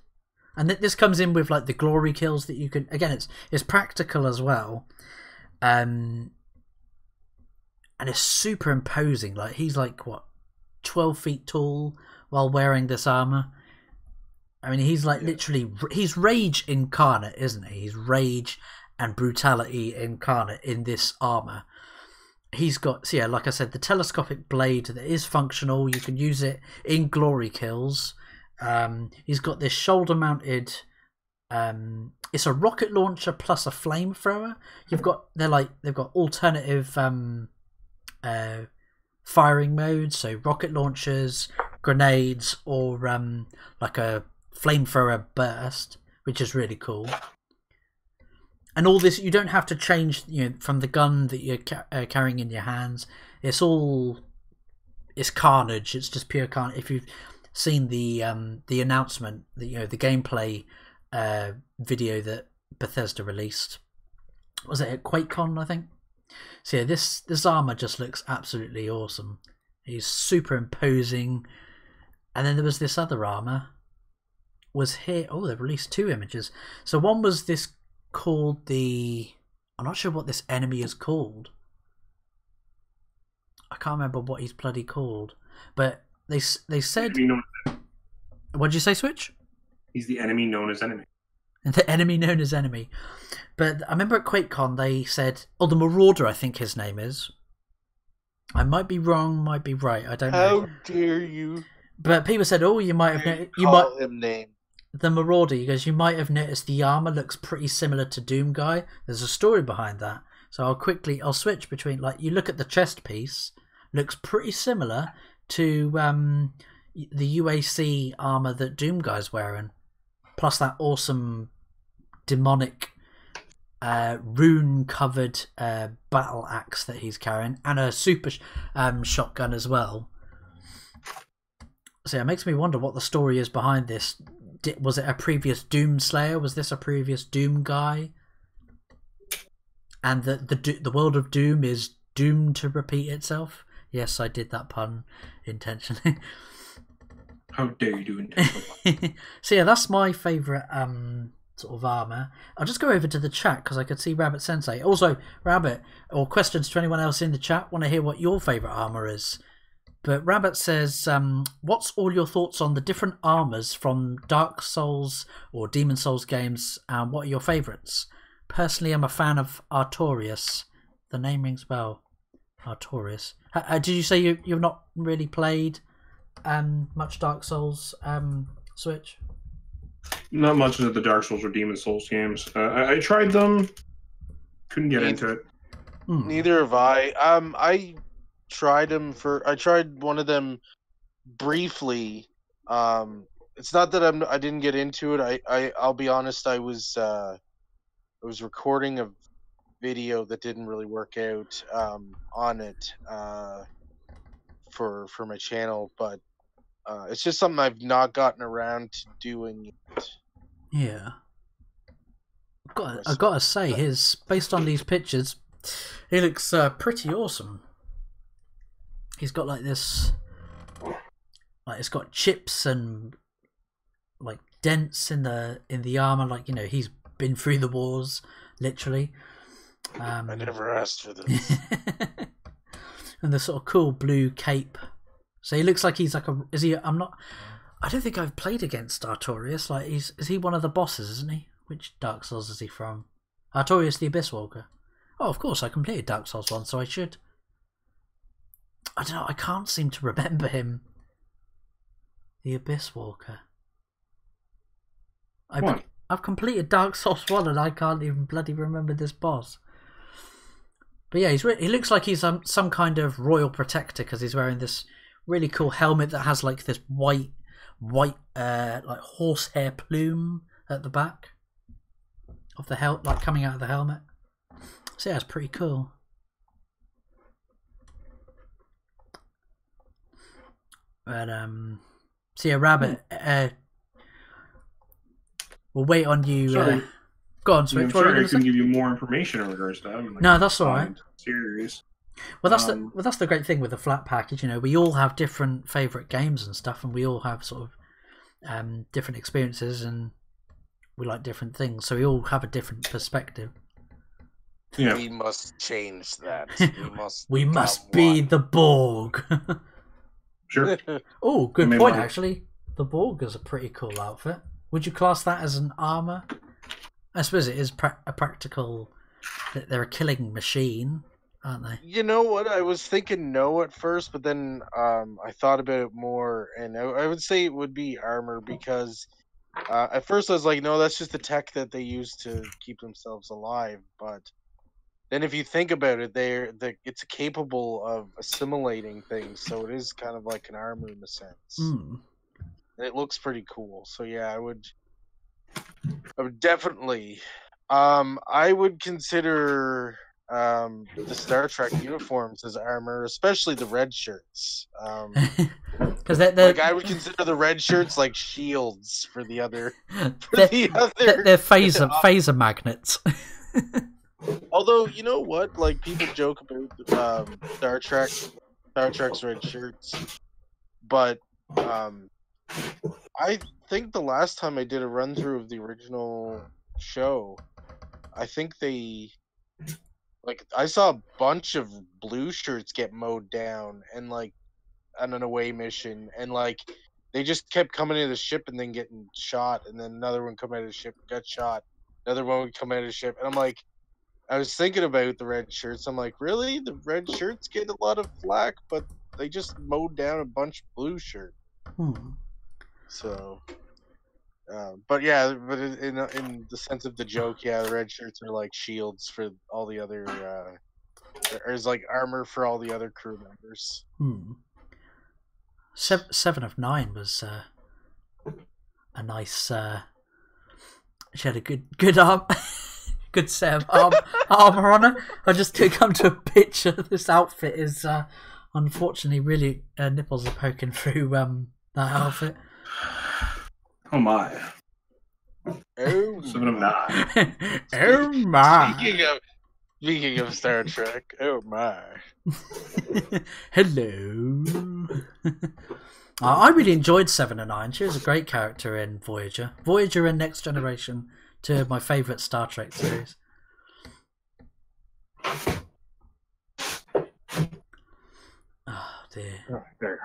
and this comes in with like the glory kills that you can. Again, it's practical as well, and it's super imposing. Like he's like what, 12 feet tall while wearing this armor. I mean, he's like literally, he's rage incarnate, isn't he? He's rage and brutality incarnate in this armor. He's got, so yeah, like I said, the telescopic blade that is functional. You can use it in glory kills. He's got this shoulder mounted, it's a rocket launcher plus a flamethrower. They've got alternative firing modes, so rocket launchers, grenades, or like a flamethrower burst, which is really cool. And all this, you don't have to change, you know, from the gun that you're carrying in your hands. It's carnage. It's just pure carnage. If you've seen the announcement, the gameplay video that Bethesda released, was it at QuakeCon, I think? So yeah, this armor just looks absolutely awesome. He's super imposing. And then there was this other armor. Was here? Oh, they've released two images. So one was this called I'm not sure what this enemy is called. I can't remember what he's bloody called. But they said. What did you say, Switch? He's the enemy known as enemy. The enemy known as enemy. But I remember at QuakeCon they said, oh, the Marauder, I think his name is. I might be wrong, might be right. I don't know. How dare you? But people said, oh, you might have call him name. The Marauder, he goes, you might have noticed the armor looks pretty similar to Doom Guy. There's a story behind that. So I'll switch between, like, you look at the chest piece, looks pretty similar to the UAC armor that Doom Guy's wearing. Plus that awesome demonic rune-covered battle axe that he's carrying, and a super shotgun as well. So it makes me wonder what the story is behind this. Was it a previous Doom Slayer? Was this a previous Doom Guy? And the world of Doom is doomed to repeat itself? Yes, I did that pun intentionally. How dare you do intentional? So yeah, that's my favourite sort of armour. I'll just go over to the chat because I could see Rabbit Sensei. Also, Rabbit, or questions to anyone else in the chat, want to hear what your favourite armour is. But Rabbit says, what's all your thoughts on the different armours from Dark Souls or Demon Souls games, and what are your favourites? Personally, I'm a fan of Artorias. The name rings a bell. Artorias. Did you say you've not really played much Dark Souls, Switch? Not much of the Dark Souls or Demon Souls games. I tried them, couldn't get into it. Neither have I. I tried one of them briefly. It's not that I didn't get into it. I'll be honest. I was recording a video that didn't really work out on it for my channel, but it's just something I've not gotten around to doing yet. Yeah, I've got to say, based on these pictures, he looks pretty awesome. he's got like this, like it's got chips and like dents in the armor. Like, you know, he's been through the wars, literally. I never asked for this. And the sort of cool blue cape. So he looks like he's like a. Is he? I don't think I've played against Artorias. Like, is he one of the bosses? Isn't he? Which Dark Souls is he from? Artorias the Abyss Walker. Oh, of course, I completed Dark Souls 1, so I should. I don't know. I can't seem to remember him. The Abyss Walker. I've completed Dark Souls 1 and I can't even bloody remember this boss. But yeah, he looks like he's some kind of royal protector because he's wearing this really cool helmet that has like this white like horsehair plume at the back of the like coming out of the helmet. So yeah, it's pretty cool. But so yeah, Rabbit. We'll wait on you. Go on, Switch. I'm sorry I couldn't give you more information in regards to that. Like, no, that's all right. Serious. Well, that's the great thing with the flat package. You know, we all have different favourite games and stuff, and we all have sort of different experiences, and we like different things. So we all have a different perspective. Yeah. We must change that. We must be the Borg. Sure. Oh, good point. Actually, the Borg is a pretty cool outfit. Would you class that as an armor? I suppose it is a practical. They're a killing machine, aren't they? You know what? I was thinking no at first, but then I thought about it more, and I would say it would be armor because at first I was like, no, that's just the tech that they use to keep themselves alive. But then if you think about it, it's capable of assimilating things, so it is kind of like an armor in a sense. Mm. It looks pretty cool. So yeah, I would definitely. I would consider the Star Trek uniforms as armor, especially the red shirts. Because like I would consider the red shirts like shields for the other. They're phaser magnets. Although, you know what? Like, people joke about Star Trek's red shirts, but I think the last time I did a run through of the original show, I think I saw a bunch of blue shirts get mowed down and like on an away mission, and like they just kept coming into the ship and then getting shot, and then another one come out of the ship and got shot, another one would come out of the ship, and I'm like, I was thinking about the red shirts. I'm like, really? The red shirts get a lot of flack, but they just mowed down a bunch of blue shirts. So, but yeah, but in the sense of the joke, yeah, the red shirts are like shields for all the other, or is like armor for all the other crew members. 7 of 9 was a nice. She had a good arm. Good set of armor on her. I just could come to a picture. This outfit is unfortunately really nipples are poking through that outfit. Oh my! Oh, 7 of 9. Oh my! Speaking of Star Trek, oh my! Hello. I really enjoyed 7 of 9. She was a great character in Voyager and Next Generation. 2 of my favourite Star Trek series. Oh dear. Oh, there.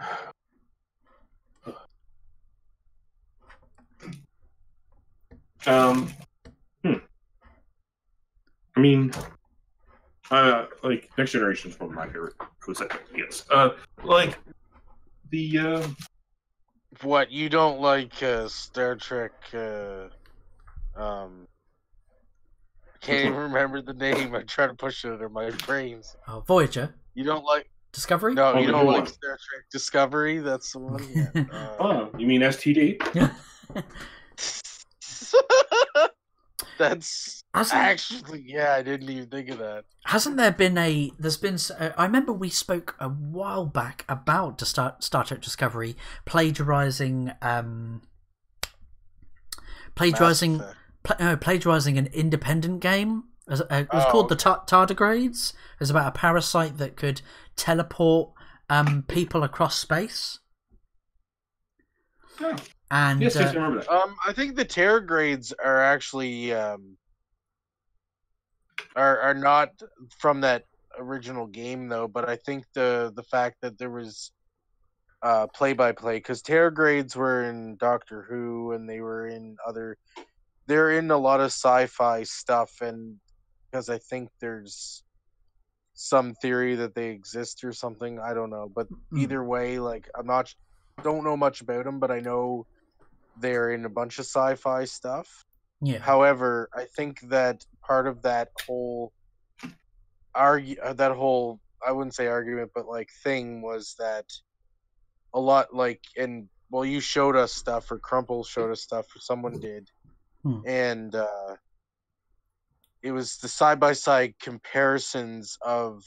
I mean, like Next Generation is one of my favorite. Yes. Like the. What, you don't like Star Trek? Can't even remember the name. I try to push it under my brains. Oh, Voyager. You don't like Discovery? No, you don't like Star Trek Discovery. That's the one. Yeah. Oh, you mean STD? That's actually, yeah. I didn't even think of that. Hasn't there been there's been? I remember we spoke a while back about Star Trek Discovery plagiarizing an independent game. It was called the Tardigrades. It was about a parasite that could teleport people across space. Oh. And Yes, I remember that. I think the Terrorgrades are actually are not from that original game though, but I think the fact that there was play-by-play, because Terrorgrades were in Doctor Who and they're in a lot of sci-fi stuff, and because I think there's some theory that they exist or something, I don't know, but either way, like don't know much about them, but I know they're in a bunch of sci-fi stuff. Yeah. However, I think that part of that whole I wouldn't say argument, but like thing was that a lot like, and well, you showed us stuff, or Crumple showed us stuff, or someone did, and it was the side-by-side comparisons of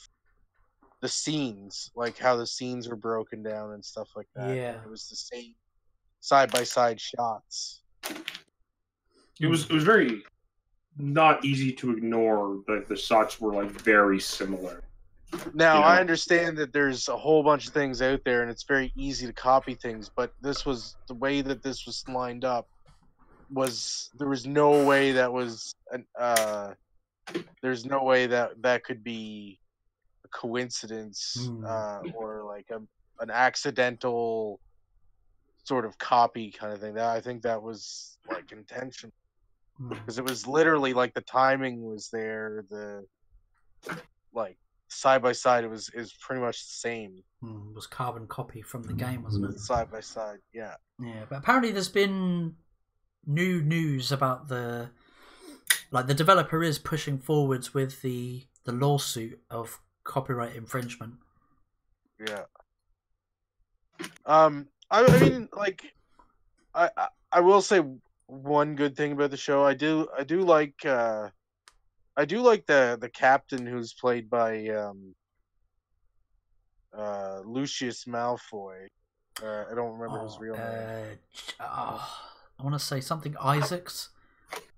the scenes, like how the scenes were broken down and stuff like that. Yeah. And it was the same side-by-side shots. It was very not easy to ignore that the shots were like very similar. Now, You know? I understand that there's a whole bunch of things out there and it's very easy to copy things, but this was the way that this was lined up there was no way that was there's no way that could be a coincidence or like an accidental sort of copy kind of thing. I think that was like intentional, because it was literally like the timing was there, the like side by side is pretty much the same. It was carbon copy from the game, wasn't it? Side by side, yeah. Yeah, but apparently there's been new news about the developer is pushing forwards with the lawsuit of copyright infringement. Yeah. I mean, like, I will say one good thing about the show. I do like the captain, who's played by Lucius Malfoy. I don't remember his real name. I want to say something Isaacs.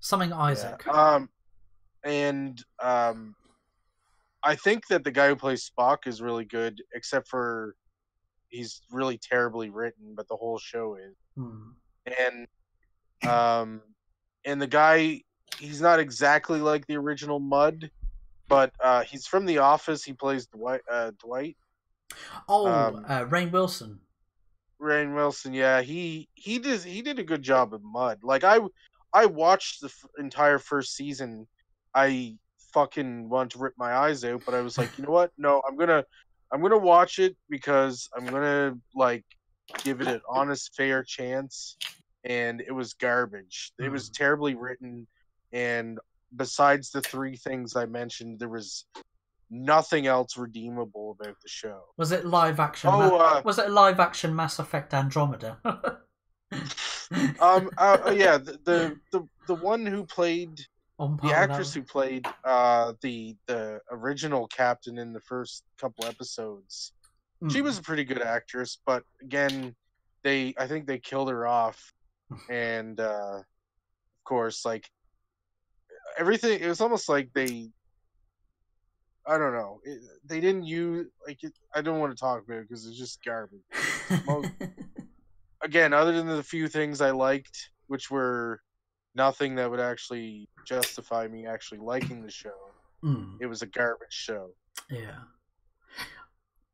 Something Isaac. Yeah. I think that the guy who plays Spock is really good, except for he's really terribly written, but the whole show is. And the guy, he's not exactly like the original Mudd, but he's from The Office. He plays Dwight. Rainn Wilson. Rainn Wilson, yeah, he did a good job of Mudd. Like I watched the entire first season. I fucking wanted to rip my eyes out, but I was like, you know what? No, I'm gonna watch it because I'm gonna like give it an honest, fair chance. And it was garbage. It was terribly written, and besides the three things I mentioned, there was nothing else redeemable about the show. Was it live action? Was it live action Mass Effect Andromeda? Yeah, the one who played the actress who played the original captain in the first couple episodes. She was a pretty good actress, but again, I think they killed her off, and of course, like everything, it was almost like I don't know. They didn't use I don't want to talk about it because it's just garbage. Again, other than the few things I liked, which were nothing that would actually justify me actually liking the show, it was a garbage show. Yeah.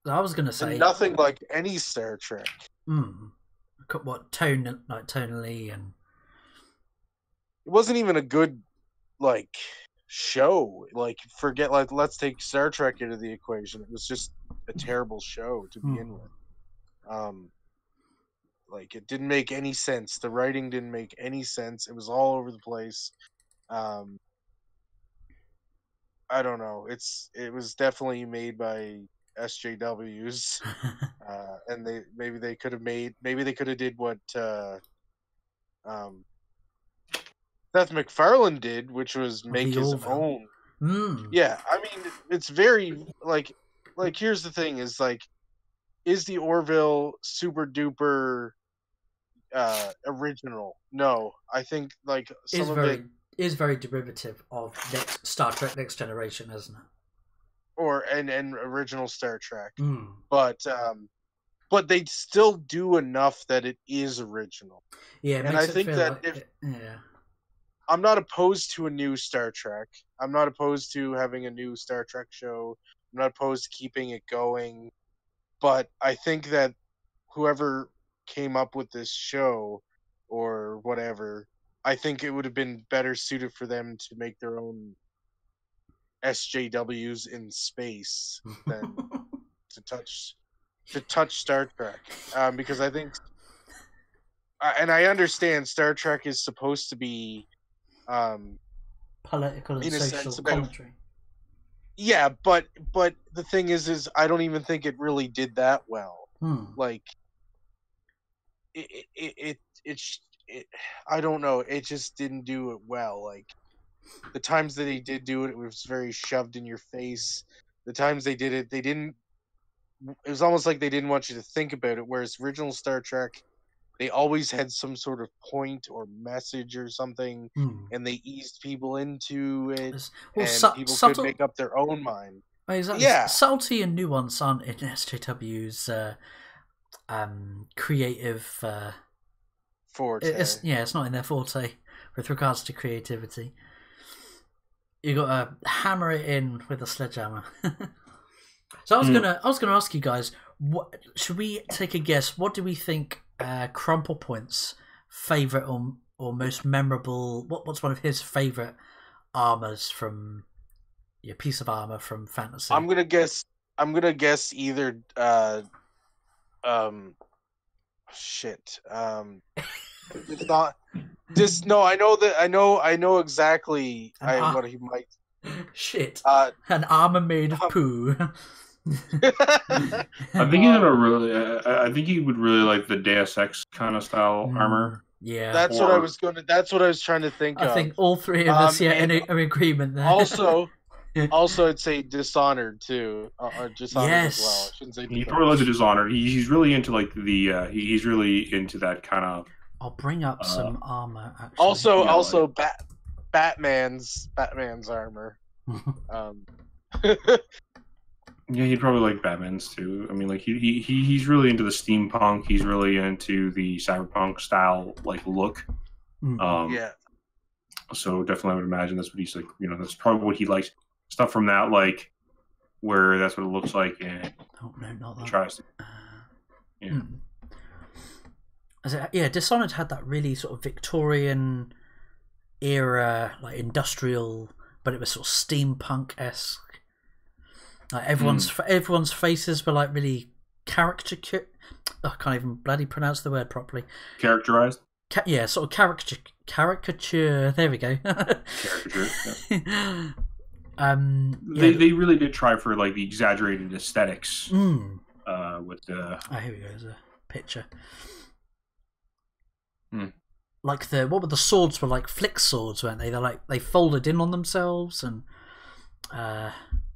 I was gonna say, and nothing like any Star Trek. What tonally, and it wasn't even a good like show. Like forget let's take Star Trek into the equation. It was just a terrible show to begin with. Like it didn't make any sense. The writing didn't make any sense. It was all over the place. I don't know. It was definitely made by SJWs, and maybe they could have did what Seth MacFarlane did, which was make his own. Yeah, I mean, it's very like here's the thing: is like, is the Orville super duper original? No, I think like some of it is very derivative of Star Trek Next Generation, isn't it? and original Star Trek. Mm. But they still do enough that it is original. Yeah, it and makes I it think feel that like yeah. I'm not opposed to a new Star Trek. I'm not opposed to having a new Star Trek show. I'm not opposed to keeping it going. But I think that whoever came up with this show or whatever, I think it would have been better suited for them to make their own SJWs in space than to touch Star Trek. Because I think, and I understand Star Trek is supposed to be Political and in a social sense about commentary. yeah, but the thing is I don't even think it really did that well. Like it I don't know, it just didn't do it well. Like the times that he did do it, it was very shoved in your face. The times they did it, they didn't. It was almost like they didn't want you to think about it. Whereas original Star Trek, they always had some sort of point or message or something, and they eased people into it, and people could make up their own mind. Exactly. Yeah, subtlety and nuance aren't in SJW's creative. forte. It's not in their forte with regards to creativity. You got to hammer it in with a sledgehammer. So I was gonna ask you guys, what should we take a guess? What do we think Crumple Point's favorite or most memorable? What's one of his favorite armors from piece of armor from fantasy? I'm gonna guess either shit. It's not just no. I know exactly what he might. Shit. An armor made of poo. I think he's gonna really. I think he would really like the Deus Ex kind of style armor. Yeah, that's what I was trying to think of. I think all three of us in agreement there. Also, I'd say Dishonored too, or Dishonored as well. I shouldn't say he probably loves the Dishonored. He's really into like the. He's really into that kind of. I'll bring up some armor. Actually. Also, Batman's armor. Yeah, he'd probably like Batman's too. I mean, like he's really into the steampunk. He's really into the cyberpunk style like look. Yeah. So definitely, I would imagine that's what he's like. That's probably what he likes. Stuff from that, like where that's what it looks like, and oh no, not that. Tries to. Yeah. Dishonored had that really sort of Victorian era, like industrial, but it was sort of steampunk-esque. Like everyone's faces were like really caricature. I can't even bloody pronounce the word properly. Characterized. Sort of caricature. There we go. Caricature. Yeah. They really did try for like the exaggerated aesthetics. With the. Oh, here we go. There's a picture. Like what were the swords? Were like flick swords, weren't they? They folded in on themselves, and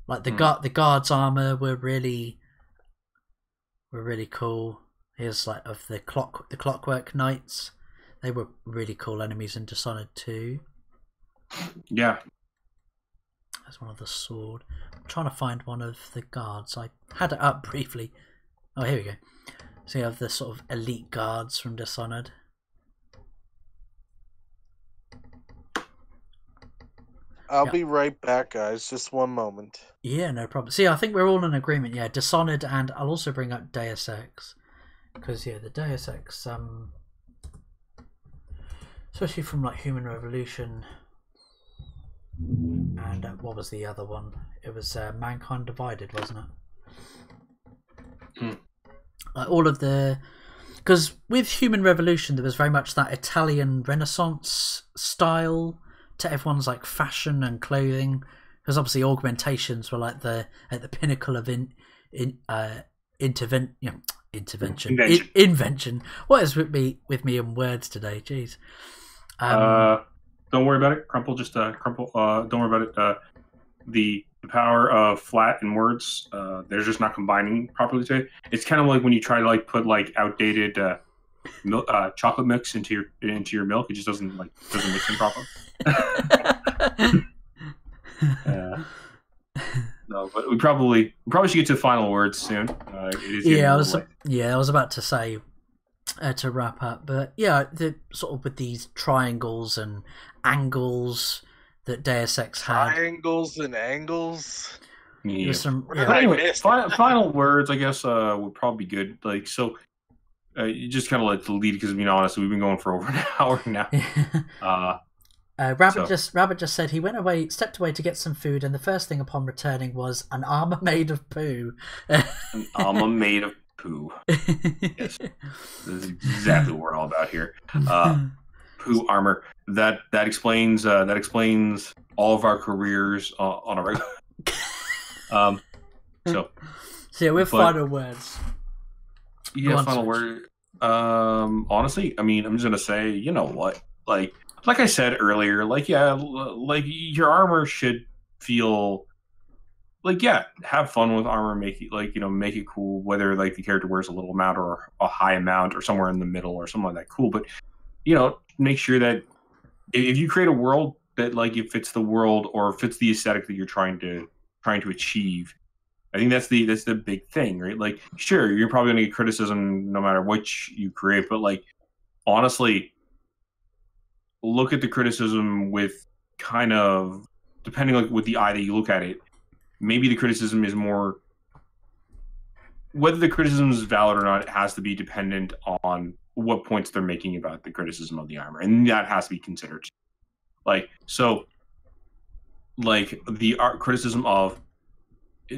like the guards' armor were really cool. Here's like of the Clockwork Knights. They were really cool enemies in Dishonored 2. Yeah. That's one of the sword. I'm trying to find one of the guards. I had it up briefly. Oh, here we go. So you have the sort of elite guards from Dishonored. I'll be right back, guys. Just one moment. Yeah, no problem. See, I think we're all in agreement. Yeah, Dishonored, and I'll also bring up Deus Ex. Because, the Deus Ex, especially from, like, Human Revolution, and what was the other one? It was Mankind Divided, wasn't it? Like, all of the... Because with Human Revolution, there was very much that Italian Renaissance style to everyone's, like, fashion and clothing. Because obviously augmentations were, like, at the pinnacle of invention. What is with me in words today? Jeez. Don't worry about it. Crumple. Just crumple. Don't worry about it. The power of flat and words. They're just not combining properly today. It's kind of like when you try to like put like outdated milk, chocolate mix into your milk. It just doesn't mix in properly. No, but we probably should get to the final words soon. It is I was about to say to wrap up, but yeah, the sort of with these triangles and angles that Deus Ex had. Triangles and angles. Yeah. Anyway, final words, I guess, would probably be good. Like, so, you just kind of let the lead, because, honestly, we've been going for over an hour now. Rabbit just said he stepped away to get some food, and the first thing upon returning was an armor made of poo. An armor made of poo. Yes, this is exactly what we're all about here. Poo armor. That explains all of our careers on a regular. So yeah, with final words. Yeah, final word. Honestly, I'm just gonna say, you know what, like I said earlier, like your armor should feel like, have fun with armor, make it make it cool, whether like the character wears a little amount or a high amount or somewhere in the middle or something like that, cool. But make sure that if you create a world that it fits the world or fits the aesthetic that you're trying to achieve. I think that's the big thing, right? Like, sure, you're probably gonna get criticism no matter which you create, but honestly, look at the criticism with kind of, depending with the eye that you look at it, maybe the criticism is more, whether the criticism is valid or not, it has to be dependent on what points they're making about the criticism of the armor, and that has to be considered. The art criticism of,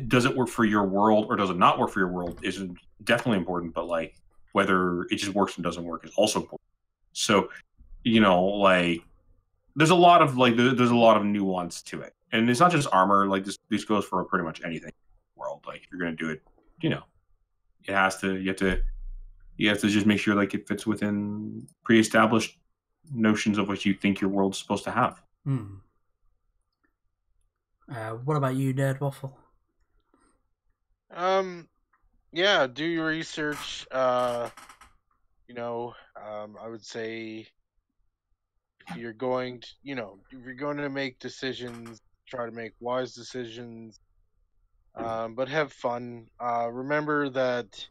does it work for your world or does it not work for your world, is definitely important, but whether it just works and doesn't work is also important. So, there's a lot of there's a lot of nuance to it, and it's not just armor. This goes for pretty much anything in the world. If you're gonna do it, it has to. You have to just make sure it fits within pre-established notions of what you think your world's supposed to have. What about you, Nerd Waffle? Yeah, do your research. I would say, if you're going to make decisions, try to make wise decisions, but have fun. Remember that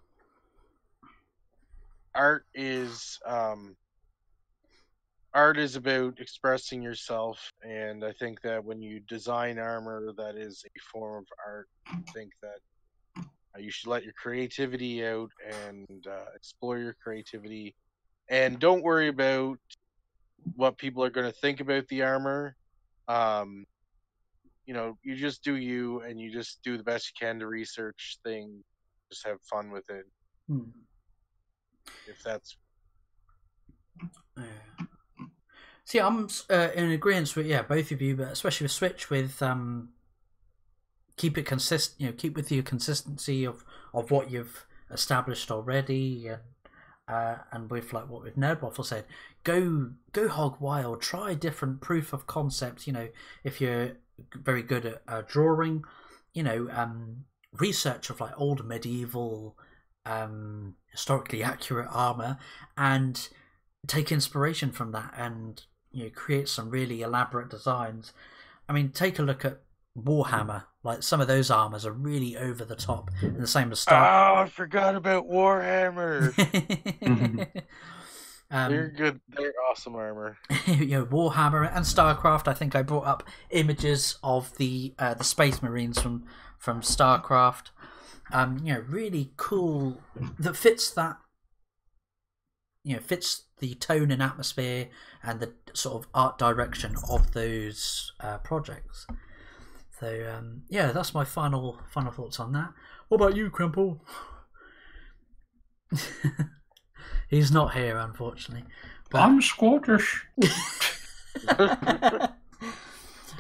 art is about expressing yourself, and I think that when you design armor, that is a form of art. I think that you should let your creativity out and explore your creativity, and don't worry about what people are going to think about the armor. You just do you, and you just do the best you can to research things. Just have fun with it. If that's. See, I'm in agreement with both of you, but especially with Switch, with keep it consistent. Keep with your consistency of what you've established already, and with what with Nerd Waffle said, go hog wild, try different proof of concepts. If you're very good at drawing, research of old medieval, historically accurate armor, and take inspiration from that, and create some really elaborate designs. Take a look at Warhammer. Some of those armors are really over the top, and the same as Star. Oh, I forgot about Warhammer. They're good. They're awesome armor. Warhammer and StarCraft. I think I brought up images of the Space Marines from StarCraft. Really cool. That fits that. Fits the tone and atmosphere and the sort of art direction of those projects. So that's my final thoughts on that. What about you, Crimple? He's not here, unfortunately. But, I'm Scottish.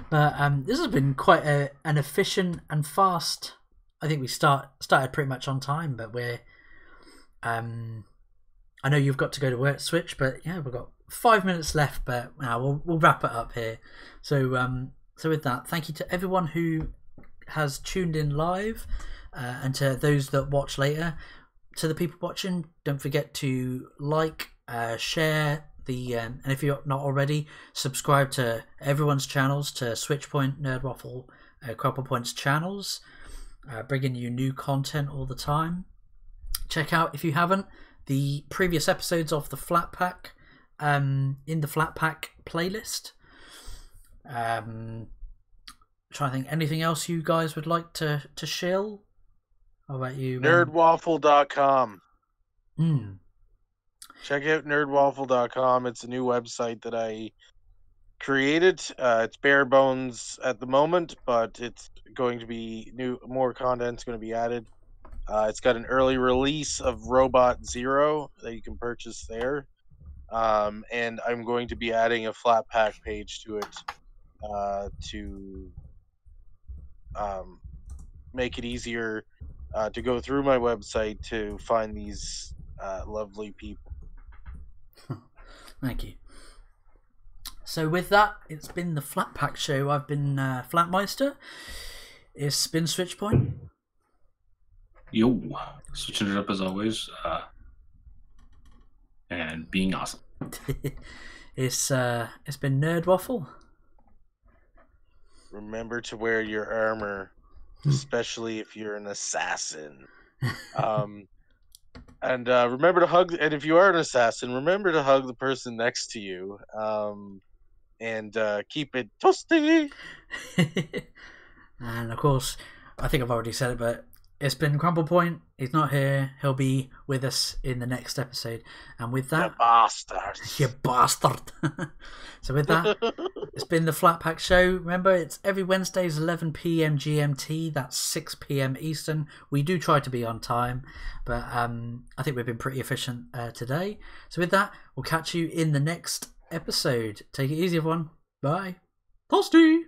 But this has been quite an efficient and fast. I think we started pretty much on time, but we're. I know you've got to go to work, Switch, but we've got 5 minutes left. But we'll wrap it up here. So with that, thank you to everyone who has tuned in live, and to those that watch later. To the people watching, don't forget to share and if you're not already, subscribe to everyone's channels, to Switchpoint, Nerd Waffle, Crumple Points channels, bringing you new content all the time. Check out, if you haven't, the previous episodes of the Flat Pack in the Flat Pack playlist. Trying to think, anything else you guys would like to shill? How about you? Nerdwaffle.com. Check out nerdwaffle.com. It's a new website that I created. It's bare bones at the moment, but it's going to be more content's going to be added. It's got an early release of Robot Zero that you can purchase there. And I'm going to be adding a flat pack page to it to make it easier to go through my website to find these lovely people. Thank you. So with that, it's been the Flat Pack Show. I've been Flatmeister. It's been Switchpoint. Yo, switching it up as always, and being awesome. It's been Nerd Waffle. Remember to wear your armor, especially if you're an assassin. And remember to hug. And if you are an assassin, remember to hug the person next to you. And keep it toasty. And of course, I think I've already said it, but it's been Crumple Point. He's not here. He'll be with us in the next episode. And with that, you bastard. You bastard. So with that, it's been the Flat Pack Show. Remember, it's every Wednesdays 11 p.m. GMT. That's 6 p.m. Eastern. We do try to be on time, but I think we've been pretty efficient today. So with that, we'll catch you in the next episode. Take it easy, everyone. Bye. Toasty.